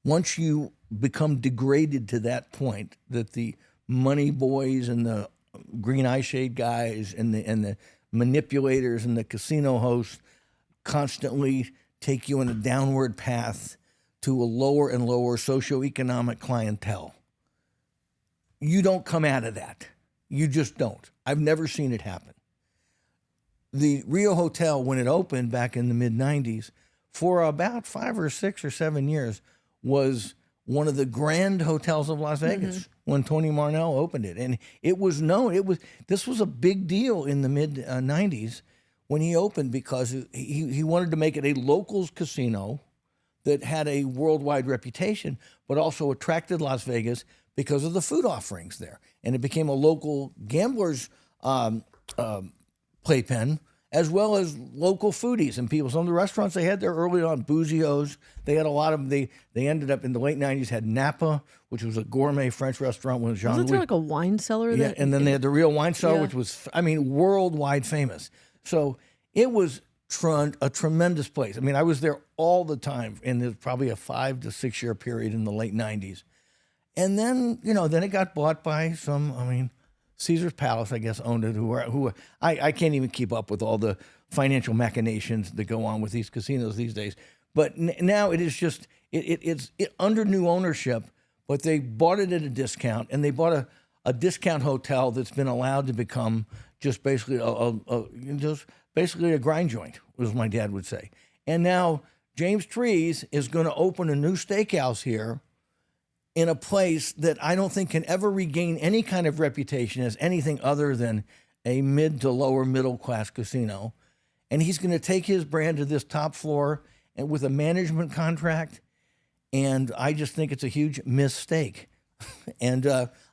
once you become degraded to that point that the money boys and the green eye shade guys and the manipulators and the casino hosts constantly take you in a downward path to a lower and lower socioeconomic clientele. You don't come out of that. You just don't. I've never seen it happen. The Rio Hotel, when it opened back in the mid-'90s, for about 5 or 6 or 7 years, was one of the grand hotels of Las Vegas when Tony Marnell opened it. And it was known. This was a big deal in the mid-'90s when he opened, because he wanted to make it a locals casino that had a worldwide reputation, but also attracted Las Vegas because of the food offerings there. And it became a local gamblers' playpen, as well as local foodies and people. Some of the restaurants they had there early on, Bouzio's, they had a lot of them. They ended up in the late 90s, had Napa, which was a gourmet French restaurant with Jean-Louis. Wasn't there like a wine cellar? Yeah, and then they had the Real Wine Cellar, which was, worldwide famous. So it was a tremendous place. I mean, I was there all the time, and there's probably a 5 to 6 year period in the late 90s. And then, then it got bought by Caesar's Palace, I guess, owned it, who I can't even keep up with all the financial machinations that go on with these casinos these days. But now it is just, it's under new ownership, but they bought it at a discount, and they bought a discount hotel that's been allowed to become just basically a grind joint, as my dad would say. And now James Trees is going to open a new steakhouse here in a place that I don't think can ever regain any kind of reputation as anything other than a mid to lower middle class casino. And he's going to take his brand to this top floor and with a management contract. And I just think it's a huge mistake. And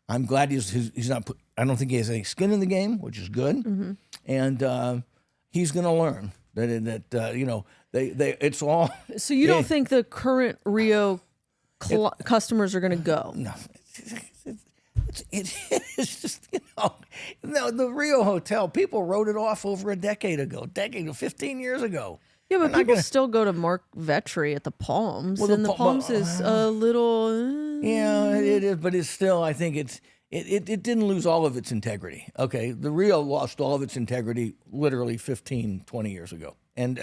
I'm glad he's not. I don't think he has any skin in the game, which is good. And he's going to learn that it's all. So you don't think the current Rio customers are going to go? No, it is just, no, the Rio Hotel, people wrote it off over a decade ago, 15 years ago. Yeah, but They're not people gonna- still go to Mark Vetri at the Palms, Well, and the the Palms is a little. Yeah, it is, but it's still, I think it didn't lose all of its integrity. Okay, the Rio lost all of its integrity literally 15, 20 years ago. And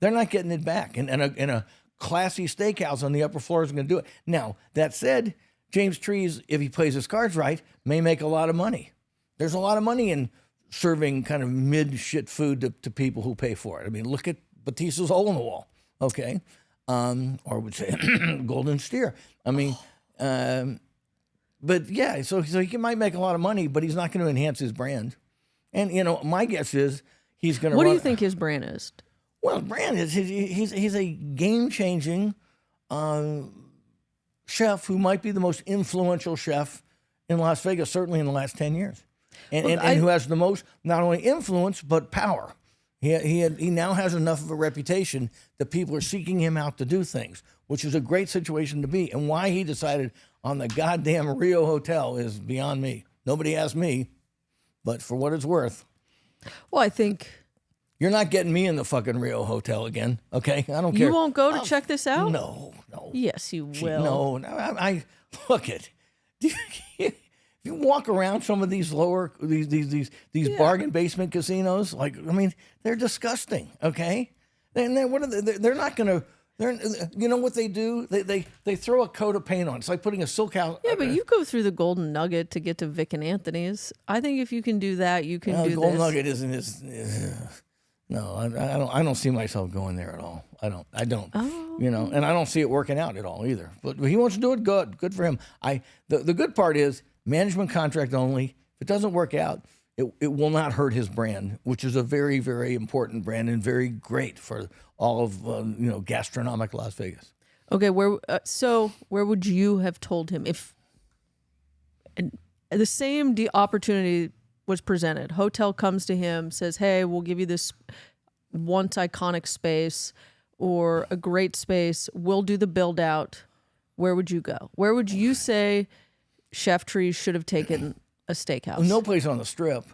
they're not getting it back. And a classy steakhouse on the upper floor is going to do it. Now, that said, James Trees, if he plays his cards right, may make a lot of money. There's a lot of money in serving kind of mid-shit food to people who pay for it. I mean, look at Batista's Hole in the Wall, okay? Or would say Golden Steer. I mean, but yeah, so he might make a lot of money, but he's not going to enhance his brand. And, my guess is he's going to What do you think his brand is? Well, brand is he's a game-changing chef who might be the most influential chef in Las Vegas, certainly in the last 10 years. And who has the most, not only influence, but power. He now has enough of a reputation that people are seeking him out to do things, which is a great situation to be. And why he decided on the goddamn Rio Hotel is beyond me. Nobody asked me, but for what it's worth. Well, I think You're not getting me in the fucking Rio Hotel again, okay? I don't care. you won't go to check this out. No. Yes, you will. No, I look it. If you walk around some of these these bargain basement casinos, they're disgusting. Okay, and then what are they're not going to. You know what they do? They throw a coat of paint on. It's like putting a silk house. Yeah, but you go through the Golden Nugget to get to Vic and Anthony's. I think if you can do that, you can do Golden this. Nugget isn't. No, I don't see myself going there at all. I don't. Oh. And I don't see it working out at all either. But he wants to do it. Good for him. The good part is management contract only. If it doesn't work out, it will not hurt his brand, which is a very, very important brand and very great for all of gastronomic Las Vegas. Okay, where would you have told him if the same opportunity was presented? Hotel comes to him, says, "Hey, we'll give you this once iconic space or a great space. We'll do the build out." Where would you go? Where would you say Chef Trees should have taken a steakhouse? No place on the Strip.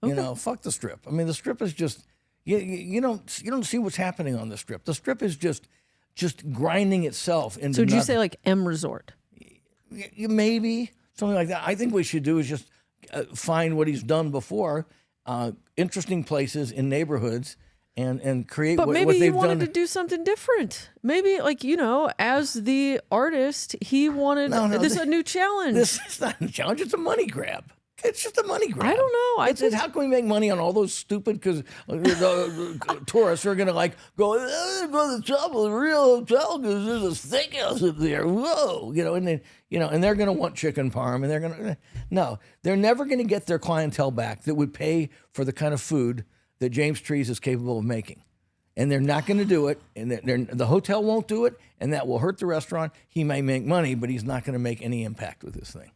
Okay. Fuck the Strip. I mean, the Strip is just you don't see what's happening on the Strip. The Strip is just grinding itself into. So would you say like M Resort? Maybe something like that. I think what we should do is just find what he's done before, interesting places in neighborhoods, and create but what maybe they've he wanted done. to do something different. Maybe as the artist, he wanted a new challenge. This is not a challenge. It's a money grab. It's just a money grab. I don't know. How can we make money on all those stupid? Because tourists are going to go to the top of the Real Hotel because there's a steakhouse up there. Whoa, and then and they're going to want chicken parm, and they're going to they're never going to get their clientele back that would pay for the kind of food that James Trees is capable of making. And they're not going to do it, and the hotel won't do it, and that will hurt the restaurant. He may make money, but he's not going to make any impact with this thing.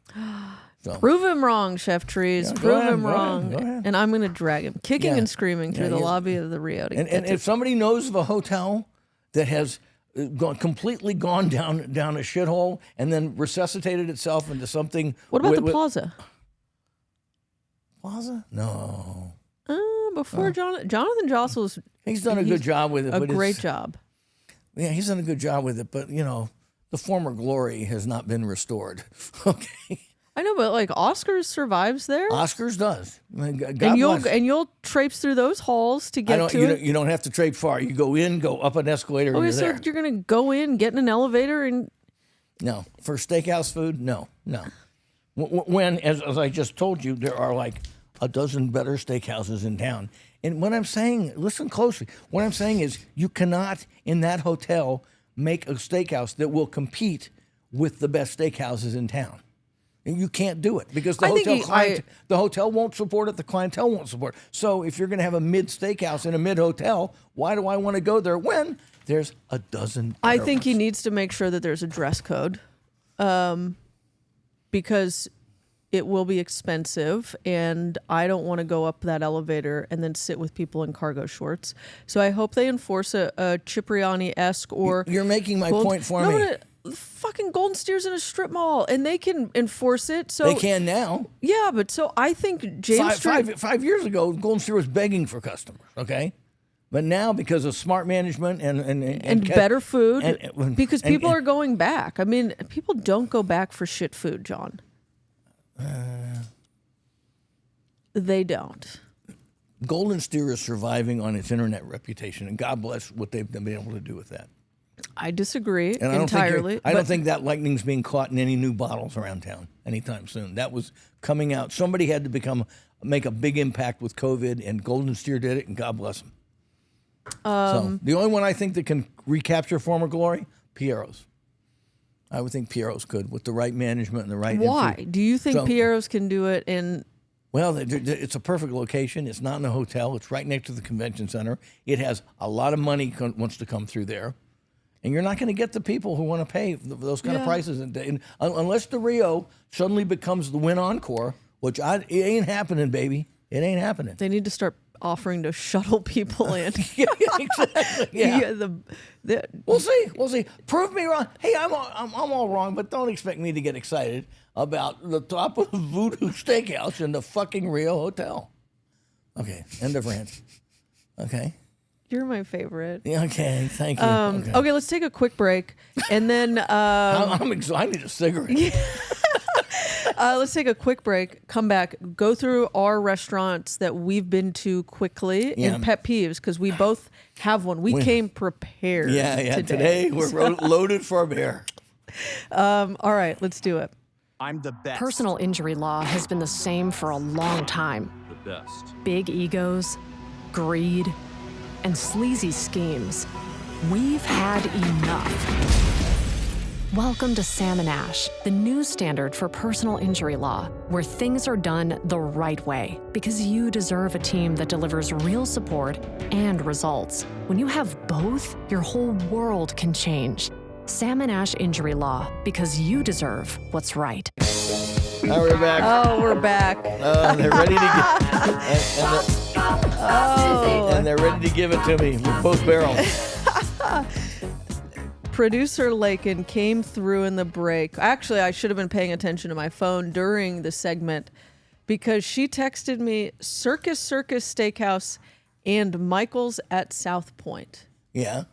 So. Prove him wrong, Chef Trees. Prove him wrong. Go ahead. And I'm going to drag him, kicking and screaming through the lobby of the Rio. And if somebody knows of a hotel that has completely gone down a shithole and then resuscitated itself into something. What about the Plaza? Plaza? No. Before Jonathan Jostle's. He's done a good job with it. A great job. Yeah, he's done a good job with it, but the former glory has not been restored. Okay. I know, but Oscars survives there. Oscars does. And you'll traipse through those halls to get to it. You don't have to traipse far. You go up an escalator. Okay, and so you're you're gonna go in, get in an elevator, and no for steakhouse food. No. When, as I just told you, there are like a dozen better steakhouses in town. And what I'm saying, listen closely. What I'm saying is, you cannot in that hotel make a steakhouse that will compete with the best steakhouses in town. You can't do it because the hotel won't support it. The clientele won't support it. So if you're going to have a mid steakhouse in a mid hotel, why do I want to go there when there's a dozen? I think he needs to make sure that there's a dress code, because it will be expensive, and I don't want to go up that elevator and then sit with people in cargo shorts. So I hope they enforce a Cipriani-esque or. You're making my point for me. fucking Golden Steer's in a strip mall, and they can enforce it. So They can now. Yeah, but so I think James Street. 5 years ago, Golden Steer was begging for customers. Okay, but now because of smart management and better food, because and- people are going back. I mean, people don't go back for shit food, John. They don't. Golden Steer is surviving on its internet reputation, and God bless what they've been able to do with that. I disagree And entirely. I don't think that lightning's being caught in any new bottles around town anytime soon. That was coming out. Somebody had to make a big impact with COVID, and Golden Steer did it, and God bless them. So the only one I think that can recapture former glory, Piero's. I would think Piero's could with the right management and the right. Why do you think Piero's can do it in? Well, it's a perfect location. It's not in a hotel. It's right next to the convention center. It has a lot of money wants to come through there. And you're not going to get the people who want to pay those kind of prices. And unless the Rio suddenly becomes the Win Encore, which it ain't happening, baby. It ain't happening. They need to start offering to shuttle people in. Yeah, exactly. Yeah. We'll see. Prove me wrong. Hey, I'm all wrong, but don't expect me to get excited about the top of Voodoo Steakhouse in the fucking Rio Hotel. Okay, end of rant. Okay. You're my favorite. Yeah, okay, thank you. Okay, let's take a quick break, and then I'm excited. I need a cigarette. let's take a quick break. Come back. Go through our restaurants that we've been to quickly in pet peeves because we both have one. We came prepared. Yeah. Today We're loaded for bear. All right, let's do it. I'm the best. Personal injury law has been the same for a long time. The best. Big egos, greed, and sleazy schemes. We've had enough. Welcome to Sam and Ash, the new standard for personal injury law, where things are done the right way, because you deserve a team that delivers real support and results. When you have both, your whole world can change. Sam and Ash Injury Law, because you deserve what's right. Now we're back. Oh, we're back. They're ready to and they're ready to give it to me with both barrels. Producer Lakin came through in the break. Actually, I should have been paying attention to my phone during the segment because she texted me Circus Steakhouse and Michael's at South Point. Yeah.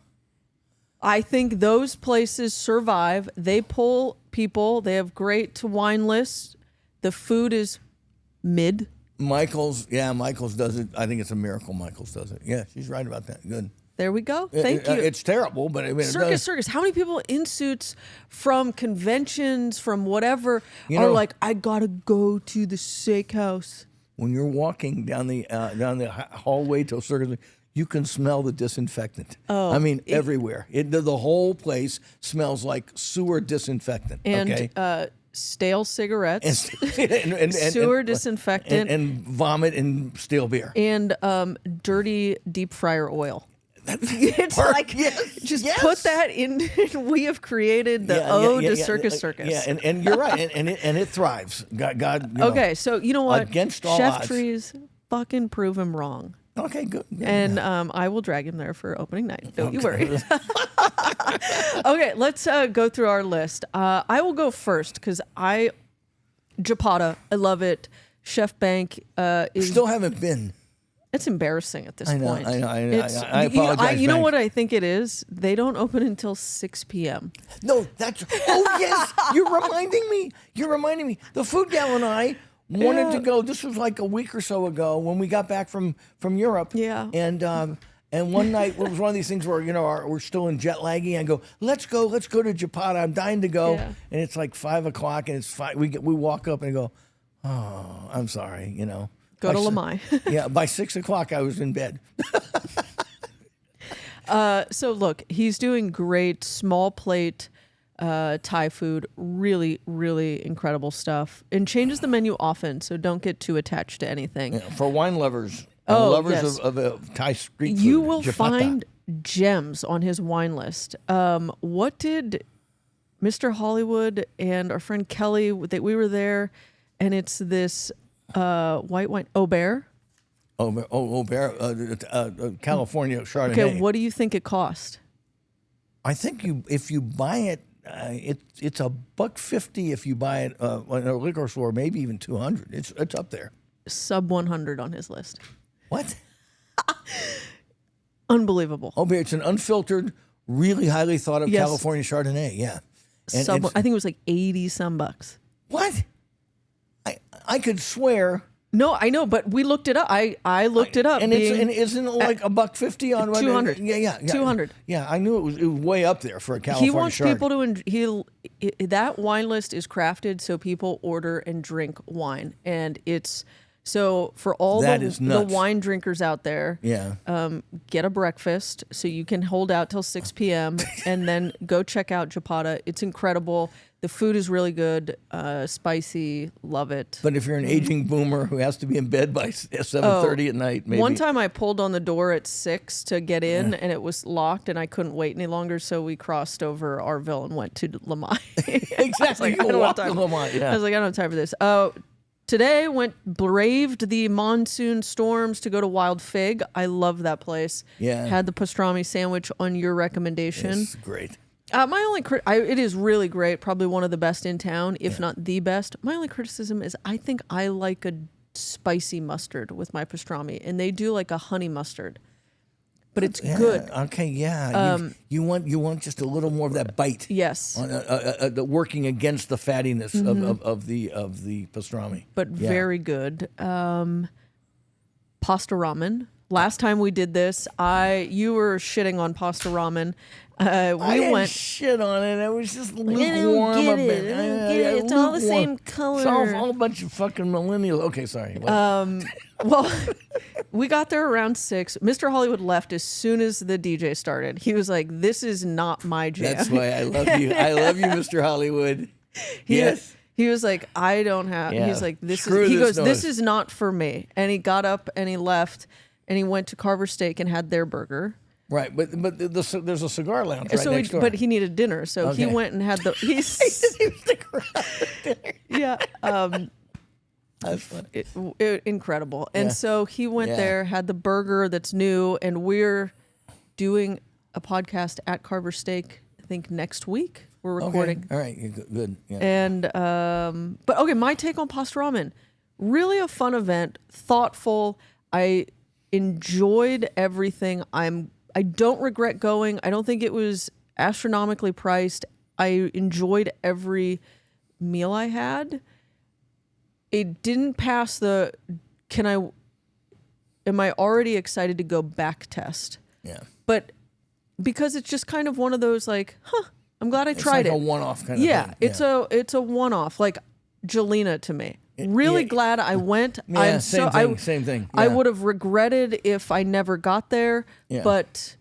I think those places survive. They pull people. They have great wine lists. The food is mid. Michael's does it. I think it's a miracle Michael's does it. Yeah, she's right about that. Good. There we go. Thank you. It's terrible, but I mean, Circus. How many people in suits from conventions, from whatever, are like, I gotta go to the steakhouse. When you're walking down the hallway to a circus, you can smell the disinfectant. Oh, I mean, everywhere. The whole place smells like sewer disinfectant. And okay? Stale cigarettes, and sewer disinfectant, and vomit and stale beer. And dirty deep fryer oil. It's like, just put that in. We have created the ode to Circus. Yeah, and you're right. And it thrives. God okay, so you know what? Against all Chef odds. Trees, fucking prove him wrong. Okay, good. And I will drag him there for opening night. Don't you worry. Okay, let's go through our list. I will go first because Jopada, I love it. Chef Bank is... Still haven't been. It's embarrassing at this point. I know. I apologize. You know what I think it is? They don't open until 6 p.m. No, that's... Oh, yes. You're reminding me. The food gal and I wanted to go. This was like a week or so ago when we got back from Europe. Yeah. And one night, it was one of these things where, we're still in jet laggy. I go, let's go to Jopada. I'm dying to go. Yeah. And it's like 5 o'clock and it's 5. We walk up and go, oh, I'm sorry, Go to Lamai. Yeah, by 6 o'clock, I was in bed. So look, he's doing great small plate Thai food, really, really incredible stuff, and changes the menu often, so don't get too attached to anything. Yeah, for wine lovers, yes. of Thai street food, you will Jopada. find gems on his wine list. What did Mr. Hollywood and our friend Kelly, that we were there, and it's this white wine, Aubert. California Chardonnay. Okay, what do you think it cost? I think if you buy it it's $1.50 if you buy it in a liquor store, maybe even $200. It's up there. Sub 100 on his list. What? Unbelievable. Oh, but it's an unfiltered, really highly thought of Yes. California Chardonnay. Yeah. And I think it was like 80 some bucks. what? I could swear. No, I know, but we looked it up. I looked it up. And isn't it like $1.50 on 200. Yeah. 200. Yeah, I knew it was way up there for a California He wants Chard. people to that wine list is crafted so people order and drink wine, and it's so for all That the is nuts. wine drinkers out there. Yeah. Get a breakfast so you can hold out till 6 p.m. and then go check out Jopada. It's incredible. The food is really good, spicy. Love it. But if you're an aging boomer who has to be in bed by 7:30 at night, maybe. One time I pulled on the door at 6 to get in, and it was locked, and I couldn't wait any longer, so we crossed over Arville and went to Lamai. Exactly. I don't You have walk to time. Lamont, yeah. I was like, I don't have time for this. Today braved the monsoon storms to go to Wild Fig. I love that place. Yeah. Had the pastrami sandwich on your recommendation. It's great. My only it is really great, probably one of the best in town, if not the best. My only criticism is I think I like a spicy mustard with my pastrami, and they do like a honey mustard, but it's good. Okay, yeah. You want just a little more of that bite. Yes, On, working against the fattiness of the pastrami. but very good. Pasta ramen. Last time we did this, you were shitting on pasta ramen. I didn't went. shit on it. It was just I lukewarm. don't a get bit. it. I don't get it. It's all the Lukewarm. same color. It's all a bunch of fucking millennials. Okay, sorry. Well, we got there around 6. Mr. Hollywood left as soon as the DJ started. He was like, "This is not my jam." That's why I love you. I love you, Mr. Hollywood. Yes. He was like, "I don't have." Yeah. He's like, Screw He this goes, "This noise." is not for me." And he got up and he left, and he went to Carver Steak and had their burger. Right, but there's a cigar lounge right next door. But he needed dinner, so he Okay. went and had the. Yeah. That's funny. Incredible. And Yeah. so he went Yeah. there, had the burger that's new, and we're doing a podcast at Carver Steak, I think next week. We're recording. Okay. All right, you're good. Yeah. And but okay, my take on pasta ramen. Really a fun event, thoughtful. I enjoyed everything. I don't regret going. I don't think it was astronomically priced. I enjoyed every meal I had. It didn't pass the am I already excited to go back test? Yeah. But because it's just kind of one of those like, I'm glad I tried it's like it. a one-off kind of Yeah, thing. it's a one-off, like Jelena to me. Really yeah. glad I went. Yeah, same thing. I Yeah. would have regretted if I never got there, Yeah. but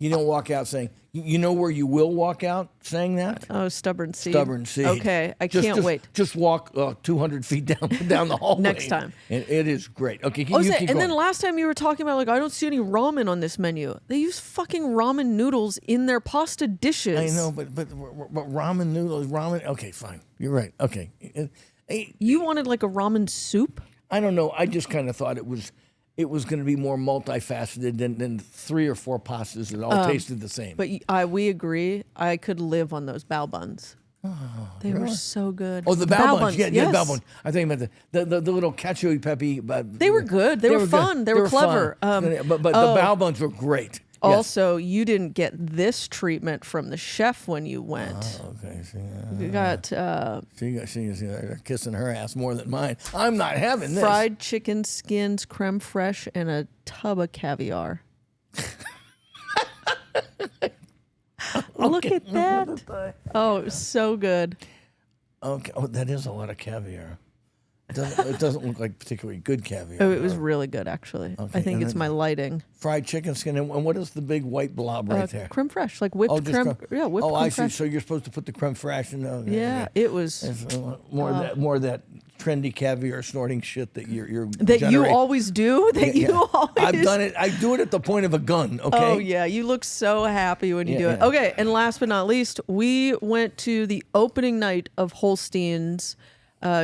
You don't walk out saying, you know where you will walk out saying that? stubborn seed. Stubborn seed. Okay, I can't wait. Just walk 200 feet down the hallway. Next time. It is great. Okay, Oh, you and keep then going. last time you were talking about like I don't see any ramen on this menu. They use fucking ramen noodles in their pasta dishes. I know, but ramen noodles, Okay, fine. You're right. Okay. You wanted like a ramen soup? I don't know. I just kind of thought it was going to be more multifaceted than 3 or 4 pastas that all tasted the same. But we agree. I could live on those bao buns. They were so good. Oh, the bao buns. Yeah, yes. bao buns. I think about the little cacio e pepe. They were good. They were fun. They were clever. Fun. But the bao buns were great. Yes. Also, you didn't get this treatment from the chef when you went. Okay. You got She's kissing her ass more than mine. I'm not having this. fried chicken skins, creme fraiche, and a tub of caviar. Look at that. Oh, it was so good. Okay. Oh, that is a lot of caviar. It doesn't look like particularly good caviar. Oh, it was really good, actually. Okay, I think and it's then- my lighting. Fried chicken skin. And what is the big white blob right there? Creme fraiche, like whipped just creme. Yeah, whipped Oh, creme I see. fraiche. So you're supposed to put the creme fraiche in there. Yeah, it was It's, more of that trendy caviar snorting shit that you're that you generate. always do. That Yeah, you yeah. always. I've done it. I do it at the point of a gun. Okay. Oh yeah, you look so happy when you Yeah, do it. yeah. Okay, and last but not least, we went to the opening night of Holsteins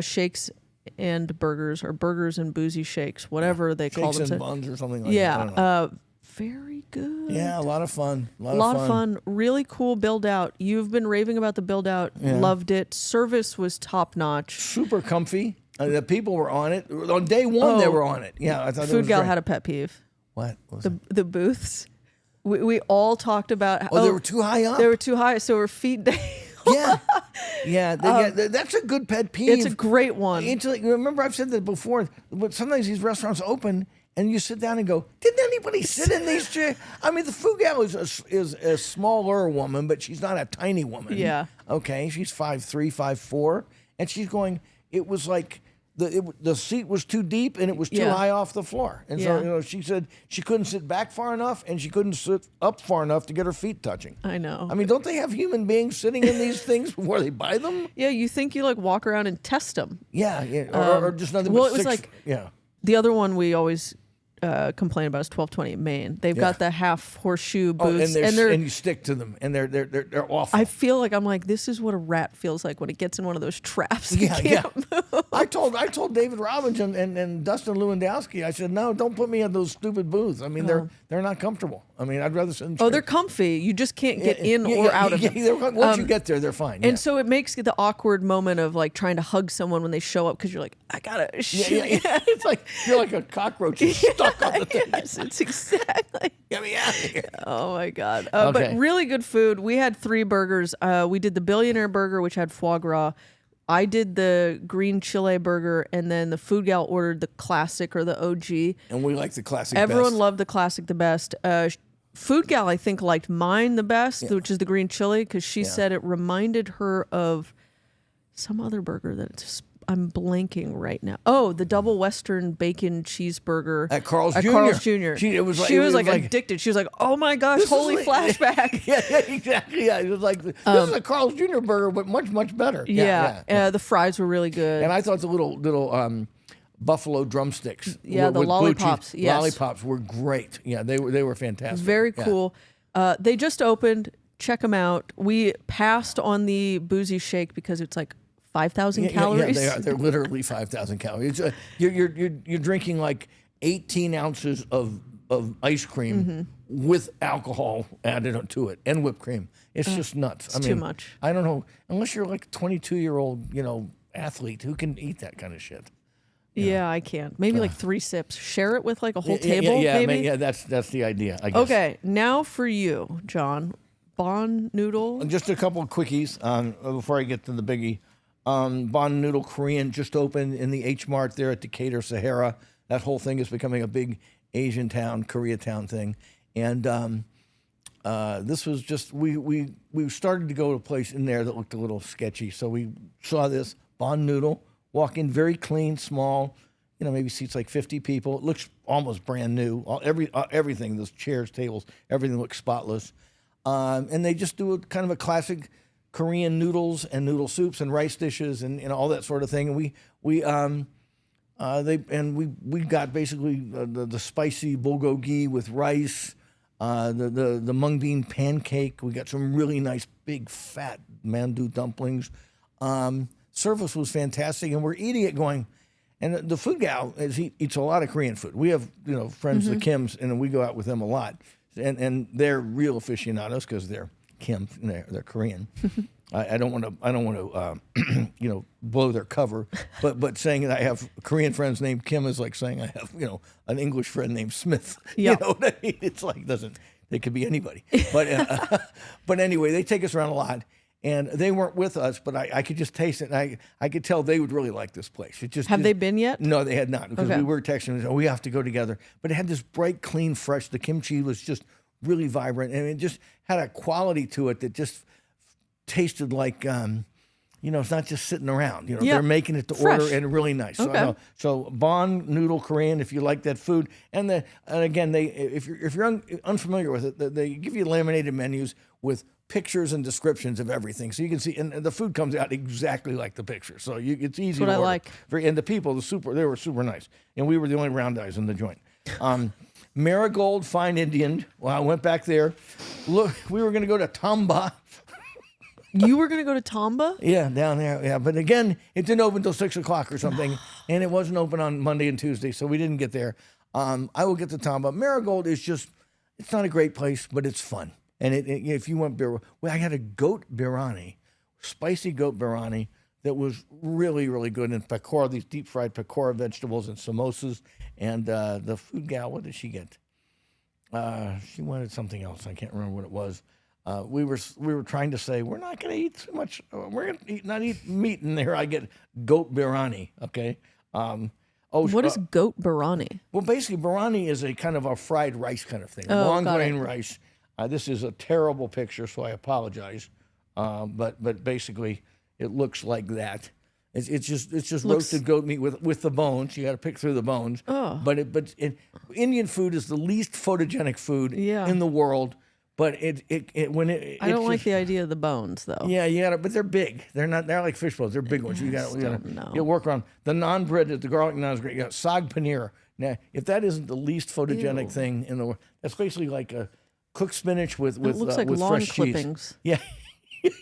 Shakes and Burgers, or Burgers and Boozy Shakes, whatever they call Shakes and themselves. buns or something like that. I don't know. Yeah, very good. Yeah, a lot of fun. A lot of fun. Really cool build out. You've been raving about the build out. Yeah. Loved it. Service was top notch. Super comfy. The people were on it. On day one, they were on it. Yeah, I thought it was Food Gal great. had a pet peeve. What was it? The booths. We all talked about. Oh, they were too high up. They were too high, so our feet. Yeah, yeah. That's a good pet peeve. It's a great one. It's like, remember, I've said that before. But sometimes these restaurants open, and you sit down and go, "Didn't anybody sit in these chairs?" I mean, the food gal is a smaller woman, but she's not a tiny woman. Yeah. Okay, she's 5'3", 5'4", and she's going. It was like. The seat was too deep and it was too high off the floor. And so, she said she couldn't sit back far enough and she couldn't sit up far enough to get her feet touching. I know. I mean, don't they have human beings sitting in these things before they buy them? Yeah, you think you like walk around and test them. Yeah, or just nothing well, but it was six. like Yeah. the other one we always complain about is 1220 Main. They've got the half horseshoe booths, and you stick to them, and they're awful. I feel like I'm like, this is what a rat feels like when it gets in one of those traps. Yeah. I told David Robbins and Dustin Lewandowski. I said, no, don't put me in those stupid booths. I mean, they're not comfortable. I mean, I'd rather sit in chairs. Oh, they're comfy. You just can't get in or out of them. Once you get there, they're fine. And so it makes the awkward moment of like trying to hug someone when they show up because you're like, I gotta shoot. Yeah. It's like you're like a cockroach stuck on the thing. Yes, it's exactly. Get me out of here. Oh my God. Okay. But really good food. We had 3 burgers. We did the Billionaire Burger, which had foie gras. I did the green chile burger, and then the food gal ordered the classic or the OG. And we like the classic Everyone best. loved the classic the best. Food gal, I think, liked mine the best, which is the green chili, because she said it reminded her of some other burger that it's I'm blanking right now. Oh, the double Western bacon cheeseburger at Carl's Jr. Carl's Jr. She was like addicted. She was like, "Oh my gosh, holy flashback!" Yeah, exactly. Yeah, it was like this is a Carl's Jr. burger, but much better. Yeah. The fries were really good. And I thought the little buffalo drumsticks. Yeah, the with lollipops. blue cheese, yes, lollipops were great. Yeah, they were fantastic. Very cool. They just opened. Check them out. We passed on the boozy shake because it's like 5,000 calories. Yeah, they're literally 5,000 calories. You're drinking like 18 ounces of ice cream with alcohol added to it and whipped cream. It's just nuts. It's too much. I don't know, unless you're like a 22-year-old, athlete who can eat that kind of shit. Yeah, I can't. Maybe like 3 sips. Share it with like a whole table. Maybe. Yeah, that's the idea, I guess. Okay, now for you, John. Bon noodle. Just a couple of quickies before I get to the biggie. Bon Noodle Korean just opened in the H Mart there at Decatur, Sahara. That whole thing is becoming a big Asian town, Koreatown thing. And this was just, we started to go to a place in there that looked a little sketchy. So we saw this Bon Noodle, walk in very clean, small, maybe seats like 50 people. It looks almost brand new. Everything, those chairs, tables, everything looks spotless. And they just do a kind of a classic Korean noodles and noodle soups and rice dishes and all that sort of thing. And we got basically the spicy bulgogi with rice, the mung bean pancake. We got some really nice big fat mandu dumplings. Service was fantastic, and we're eating it going. And the food gal eats a lot of Korean food. We have friends the Kims, and we go out with them a lot. And they're real aficionados because they're Kim, they're Korean. I don't want to, blow their cover, but saying that I have Korean friends named Kim is like saying I have, an English friend named Smith. Yep. You know what I mean? It's like they could be anybody. But anyway, they take us around a lot, and they weren't with us, but I could just taste it. And I could tell they would really like this place. Have they been yet? No, they had not, because we were texting. We have to go together. But it had this bright, clean, fresh. The kimchi was just really vibrant, and it just had a quality to it that just tasted like, it's not just sitting around. They're making it to fresh. order and really nice. Okay. So Bon Noodle Korean, if you like that food, and again, if you're unfamiliar with it, they give you laminated menus with pictures and descriptions of everything, so you can see, and the food comes out exactly like the picture. So it's easy. That's what to I order. like. And the people, they were super nice, and we were the only round eyes in the joint. Marigold Fine Indian. Well, I went back there. Look, we were going to go to Tamba. You were going to go to Tamba? Yeah, down there. Yeah, but again, it didn't open until 6 o'clock or something, and it wasn't open on Monday and Tuesday, so we didn't get there. I will get to Tamba. Marigold is just, It's not a great place, but it's fun. And if you want I had a goat biryani, spicy goat biryani that was really, really good. And pakora, these deep fried pakora vegetables and samosas. And the food gal, what did she get? She wanted something else. I can't remember what it was. We were trying to say we're not going to eat too much. We're going to not eat meat, and there I get goat biryani. Okay. What is goat biryani? Well, basically, biryani is a kind of a fried rice kind of thing, Oh, long got grain it. rice. This is a terrible picture, so I apologize. But basically, it looks like that. It's just roasted goat meat with the bones. You got to pick through the bones. Oh. But Indian food is the least photogenic food Yeah. in the world. But I don't like the idea of the bones, though. yeah, you got to, but they're big. They're like fish balls. They're big ones. You got know. to work around. The naan bread, the garlic naan is great. You got sag paneer. Now, if that isn't the least photogenic Ew. thing in the world, that's basically like a cooked spinach with It looks like with lawn fresh clippings. cheese. Yeah.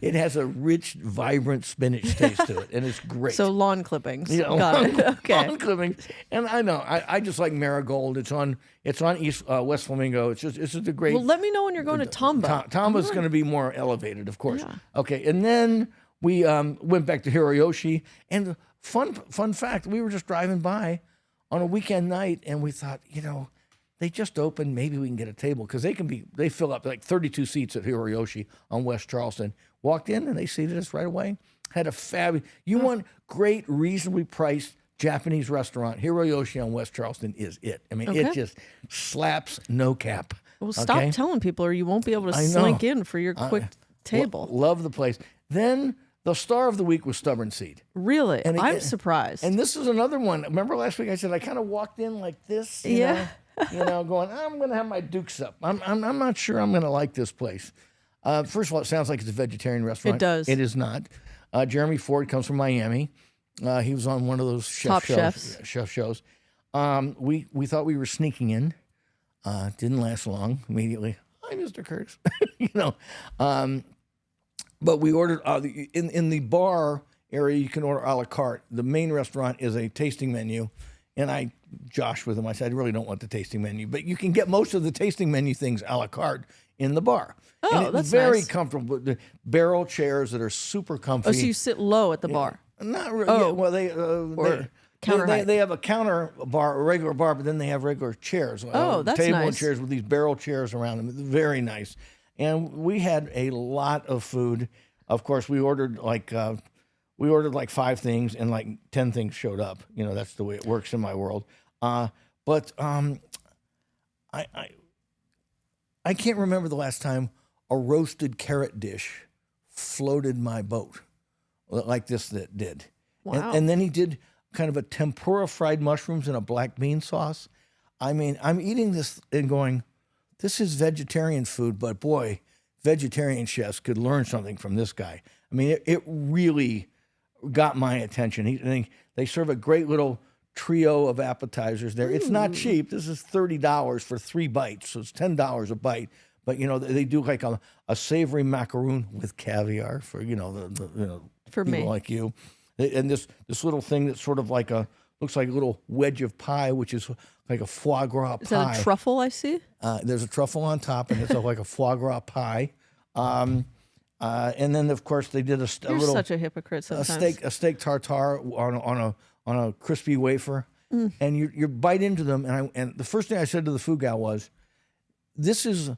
It has a rich, vibrant spinach taste to it, and it's great. So lawn clippings. Yeah, Got it. Okay. lawn clippings. And I know I just like Marigold. It's on West Flamingo. It's just a great. Well, let me know when you're going to Tomba. Tomba's going to be more elevated, of course. Yeah. Okay, and then we went back to Hiroyoshi. And fun fact, we were just driving by on a weekend night, and we thought, they just opened. Maybe we can get a table because they fill up like 32 seats at Hiroyoshi on West Charleston. Walked in and they seated us right away. Had a fabulous. You want great, reasonably priced Japanese restaurant. Hiroyoshi on West Charleston is it. I mean, it just slaps no cap. Well, stop telling people, or you won't be able to slink in for your quick table. Love the place. Then the star of the week was Stubborn Seed. Really, I'm surprised. And this is another one. Remember last week I said I kind of walked in like this. You know, going, I'm going to have my dukes up. I'm not sure I'm going to like this place. First of all, it sounds like it's a vegetarian restaurant. It does. It is not. Jeremy Ford comes from Miami. He was on one of those chef shows. We thought we were sneaking in. Didn't last long. Immediately, hi, Mr. Curtis. But we ordered in the bar area. You can order a la carte. The main restaurant is a tasting menu, and I joshed with him. I said, I really don't want the tasting menu, but you can get most of the tasting menu things a la carte in the bar. Oh, and it's that's very nice. comfortable. The barrel chairs that are super comfy. Oh, so you sit low at the bar. Not really. Oh. Yeah, well, counter height. they have a counter bar, a regular bar, but then they have regular chairs. Oh, that's table and nice. chairs with these barrel chairs around them. Very nice. And we had a lot of food. Of course, we ordered like 5 things, and like 10 things showed up. That's the way it works in my world. But I can't remember the last time a roasted carrot dish floated my boat like this that did. Wow. And then he did kind of a tempura fried mushrooms in a black bean sauce. I mean, I'm eating this and going, this is vegetarian food, but boy, vegetarian chefs could learn something from this guy. I mean, it really got my attention. They serve a great little trio of appetizers there. It's not cheap. This is $30 for 3 bites, so it's $10 a bite. But they do like a savory macaroon with caviar for For people me. like you, and this little thing that's sort of like looks like a little wedge of pie, which is like a foie gras pie. Is that a truffle I see? There's a truffle on top, and it's like a foie gras pie. And then of course they did a You're little such a hypocrite sometimes. a steak tartare on a crispy wafer, and you bite into them, and the first thing I said to the food gal was, this is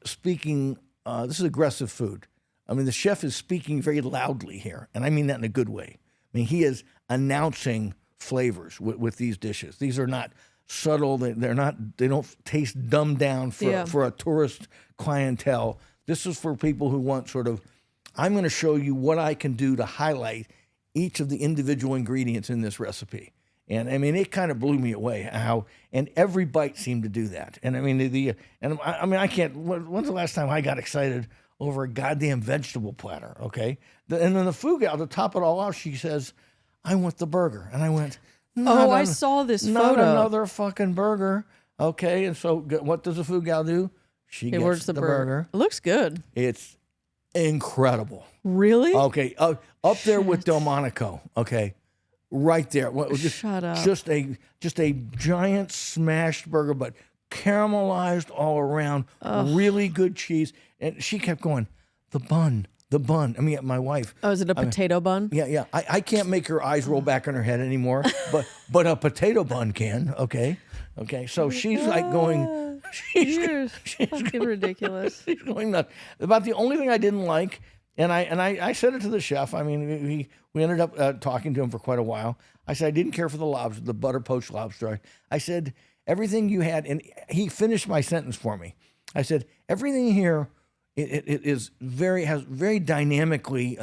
speaking. This is aggressive food. I mean, the chef is speaking very loudly here, and I mean that in a good way. I mean, he is announcing flavors with these dishes. These are not subtle. They don't taste dumbed down for a tourist clientele. This is for people who want sort of, I'm going to show you what I can do to highlight each of the individual ingredients in this recipe. And I mean, it kind of blew me away and every bite seemed to do that. And I mean, I can't, when's the last time I got excited over a goddamn vegetable platter? Okay. And then the food gal, to top it all off, she says, I want the burger. And I went, I saw this not photo. another fucking burger. Okay. And so what does the food gal do? She gets orders the burger. It looks good. It's incredible. Really? Okay. Up there with Delmonico. Okay. right there. Well, Shut up. Just a giant smashed burger, but caramelized all around, really good cheese. And she kept going, the bun. I mean, my wife. Oh, is it a potato bun? Yeah. I can't make her eyes roll back on her head anymore, but a potato bun can. Okay. So she's like going. You're fucking ridiculous. She's going nuts. About the only thing I didn't like, and I said it to the chef. I mean, we ended up talking to him for quite a while. I said I didn't care for the lobster, the butter poached lobster. I said everything you had, and he finished my sentence for me. I said everything here. It is has very dynamically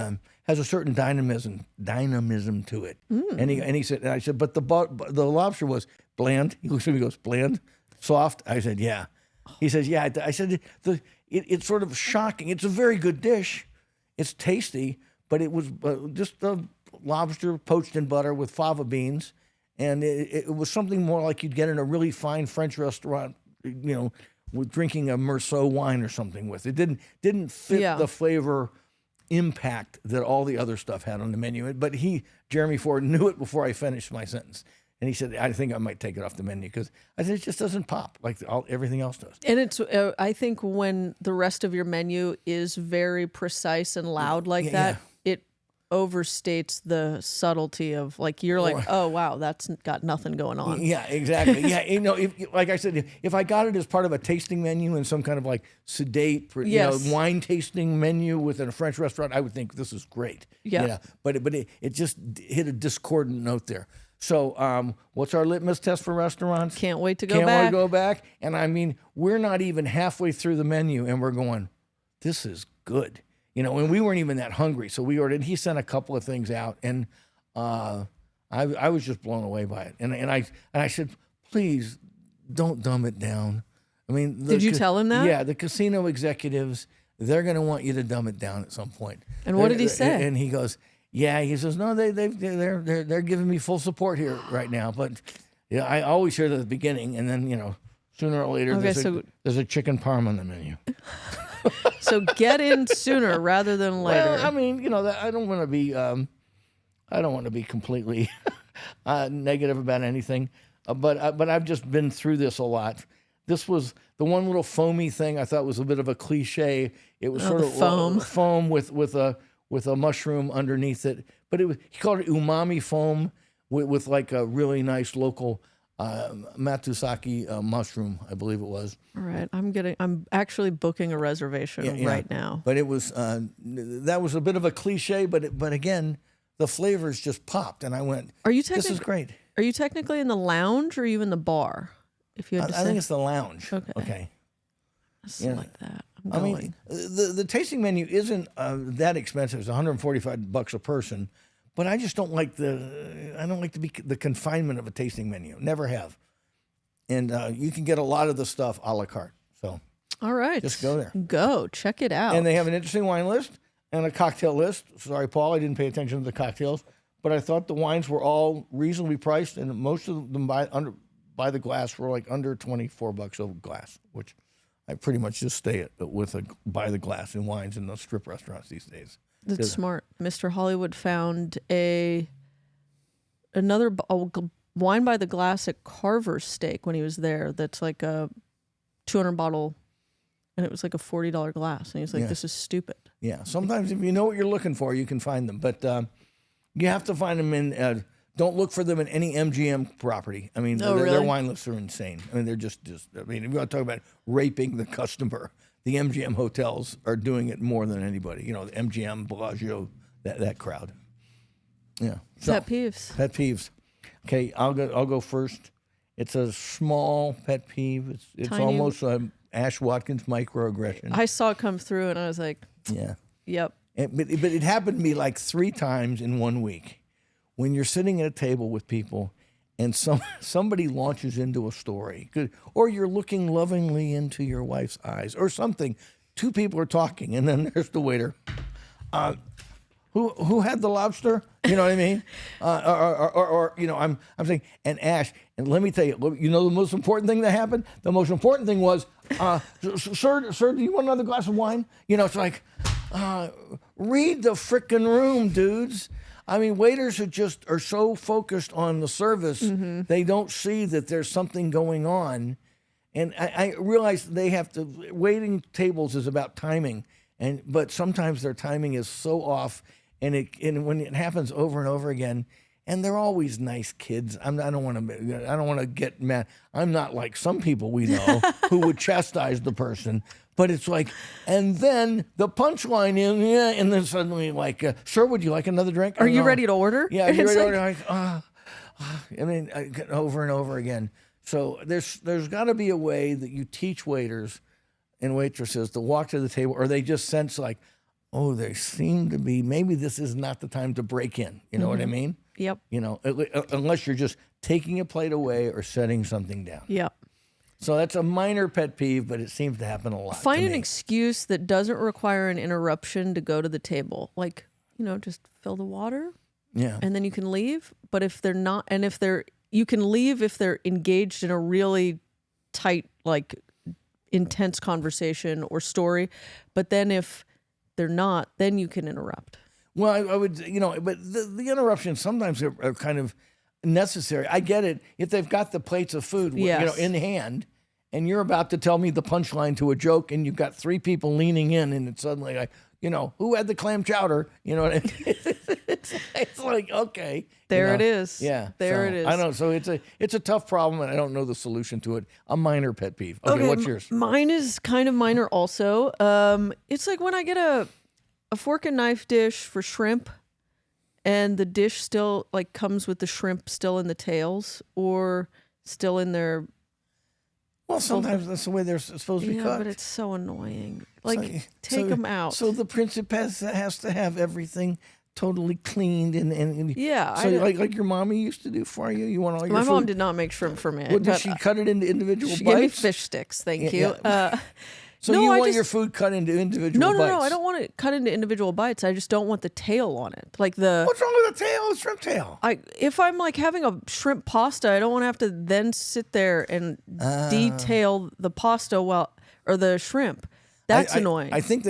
has a certain dynamism to it. And he said, and I said, but the lobster was bland. He looks at me, and goes, bland, soft. I said, yeah. He says, yeah. I said, it's sort of shocking. It's a very good dish. It's tasty, but it was just the lobster poached in butter with fava beans, and it was something more like you'd get in a really fine French restaurant, with drinking a Merceau wine or something with it. Didn't fit the flavor impact that all the other stuff had on the menu. But Jeremy Ford, knew it before I finished my sentence. And he said, I think I might take it off the menu because I said it just doesn't pop like everything else does. And it's, I think when the rest of your menu is very precise and loud like that, it overstates the subtlety of like, you're like, oh, wow, that's got nothing going on. Yeah, exactly. Yeah, like I said, if I got it as part of a tasting menu and some kind of like sedate, wine tasting menu within a French restaurant, I would think this is great. Yeah. But it just hit a discordant note there. So what's our litmus test for restaurants? Can't wait to go Can't back. wait to go back. And I mean, we're not even halfway through the menu and we're going, this is good. And we weren't even that hungry. So we ordered, he sent a couple of things out and I was just blown away by it. And I said, please don't dumb it down. I mean, did you tell him that? Yeah, the casino executives, they're going to want you to dumb it down at some point. And what did he say? And he goes, yeah, he says, no, they're giving me full support here right now. But I always hear that at the beginning, and then sooner or later there's a chicken parm on the menu. So get in sooner rather than later. Well, I mean, I don't want to be completely negative about anything, but I've just been through this a lot. This was the one little foamy thing I thought was a bit of a cliche. It was sort of foam with a mushroom underneath it, but he called it umami foam with like a really nice local Matsuzaki mushroom, I believe it was. All right, I'm actually booking a reservation right now. But it was that was a bit of a cliche, but again, the flavors just popped, and I went, this is great. Are you technically in the lounge or are you in the bar? If you had to I think it's the lounge. Okay. Like that. I mean, the tasting menu isn't that expensive. It's $145 a person, but I just don't like the confinement of a tasting menu. Never have. And you can get a lot of the stuff a la carte. So, all right, just go there. Go check it out. And they have an interesting wine list and a cocktail list. Sorry, Paul, I didn't pay attention to the cocktails, but I thought the wines were all reasonably priced, and most of them by the glass were like under $24 a glass, which I pretty much just stay by the glass in wines in those strip restaurants these days. That's smart. Mr. Hollywood found another wine by the glass at Carver's Steak when he was there. That's like a 200 bottle, and it was like a $40 glass. And he was like, "This is stupid." Yeah. Sometimes if you know what you're looking for, you can find them, but you have to find them in. Don't look for them in any MGM property. I mean, their wine lists are insane. I mean, they're just. I mean, if you want to talk about raping the customer, the MGM hotels are doing it more than anybody. The MGM, Bellagio, that crowd. Yeah. So, pet peeves. Pet peeves. Okay, I'll go first. It's a small pet peeve. It's almost Ash Watkins microaggression. I saw it come through, and I was like, yeah. Yep. But it happened to me like 3 times in 1 week. When you're sitting at a table with people and somebody launches into a story, or you're looking lovingly into your wife's eyes or something, 2 people are talking, and then there's the waiter. Who had the lobster? You know what I mean? I'm saying, and Ash, and let me tell you, the most important thing that happened? The most important thing was, sir, do you want another glass of wine? It's like, read the frickin' room, dudes. I mean, waiters are so focused on the service, they don't see that there's something going on. And I realize they have to, waiting tables is about timing, but sometimes their timing is so off, and when it happens over and over again, and they're always nice kids. I don't want to get mad. I'm not like some people we know who would chastise the person, but it's like, and then the punchline in, and then suddenly like, sir, would you like another drink? Are you ready to order? Yeah, you're ready to order. Like, I mean, over and over again. So there's got to be a way that you teach waiters and waitresses to walk to the table, or they just sense like, oh, they seem to be, maybe this is not the time to break in. You know what I mean? Yep. You know, unless you're just taking a plate away or setting something down. Yep. So that's a minor pet peeve, but it seems to happen a lot. Find an excuse that doesn't require an interruption to go to the table. Like, just fill the water. Yeah. And then you can leave. But if they're not, and you can leave if they're engaged in a really tight, like intense conversation or story. But then if they're not, then you can interrupt. Well, I would, but the interruptions sometimes are kind of necessary. I get it. If they've got the plates of food, in hand, and you're about to tell me the punchline to a joke, and you've got 3 people leaning in, and it's suddenly like, who had the clam chowder? You know what I mean? It's like, okay. There it is. Yeah. There it is. I know. So it's a tough problem, and I don't know the solution to it. A minor pet peeve. Okay, what's yours? Mine is kind of minor also. It's like when I get a fork and knife dish for shrimp, and the dish still like comes with the shrimp still in the tails or still in their. Well, sometimes that's the way they're supposed to be cut. Yeah, but it's so annoying. Like, take them out. So the principess has to have everything totally cleaned and yeah. So like your mommy used to do for you. You want all your My food? mom did not make shrimp for me. Well, did she cut it into individual bites? She gave me fish sticks. Thank you. Yeah. So no, you want your food cut into individual bites? No. I don't want it cut into individual bites. I just don't want the tail on it. Like What's wrong with the tail? It's shrimp tail. If I'm like having a shrimp pasta, I don't want to have to then sit there and detail the pasta or the shrimp. That's annoying. I think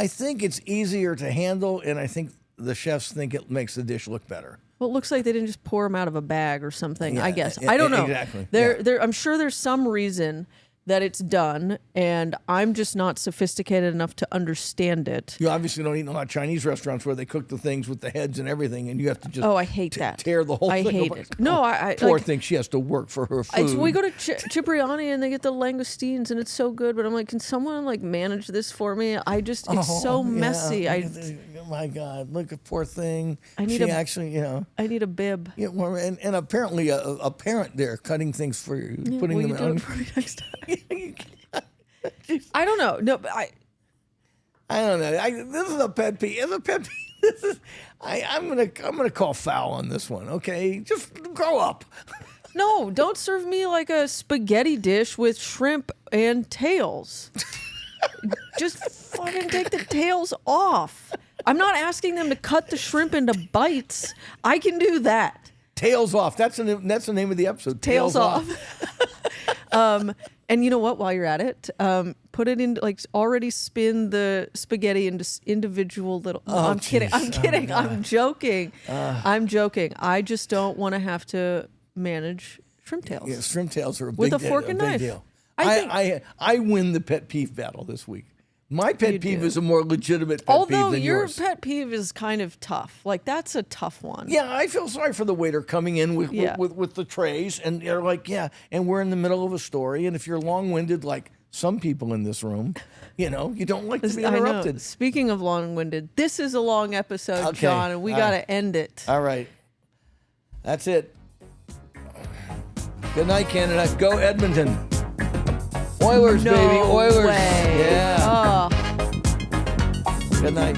I think it's easier to handle, and I think the chefs think it makes the dish look better. Well, it looks like they didn't just pour them out of a bag or something. Yeah, I guess I don't know. Exactly. I'm sure there's some reason that it's done, and I'm just not sophisticated enough to understand it. You obviously don't eat in a lot of Chinese restaurants where they cook the things with the heads and everything, and you have to just I hate that. Tear the whole thing. I hate it. No, I poor thing. She has to work for her food. We go to Cipriani and they get the langoustines, and it's so good. But I'm like, can someone like manage this for me? It's so messy. Oh my God! Look at poor thing. I need I need a bib. Yeah, well, and apparently a parent there cutting things for you, putting them on. For me next time? I don't know. No, but I don't know. This is a pet peeve. It's a pet peeve. This is. I'm gonna call foul on this one. Okay, just grow up. No, don't serve me like a spaghetti dish with shrimp and tails. Just fucking take the tails off. I'm not asking them to cut the shrimp into bites. I can do that. Tails off. That's the name of the episode. Tails off. And you know what? While you're at it, put it in already spin the spaghetti into individual little. Oh, I'm kidding. I'm kidding. Oh, I'm joking. I'm joking. I just don't want to have to manage shrimp tails. Yeah, shrimp tails are with a fork and knife. Deal. I win the pet peeve battle this week. My pet peeve is a more legitimate pet peeve than yours. Although your pet peeve is kind of tough. Like, that's a tough one. Yeah, I feel sorry for the waiter coming in with the trays, and they're like, and we're in the middle of a story, and if you're long-winded like some people in this room, you don't like to be interrupted. I know. Speaking of long-winded, this is a long episode, John, and we got to end it. All right. That's it. Good night, Canada. Go Edmonton. Oilers, baby. Oilers. Way. Yeah. Oh. Good night.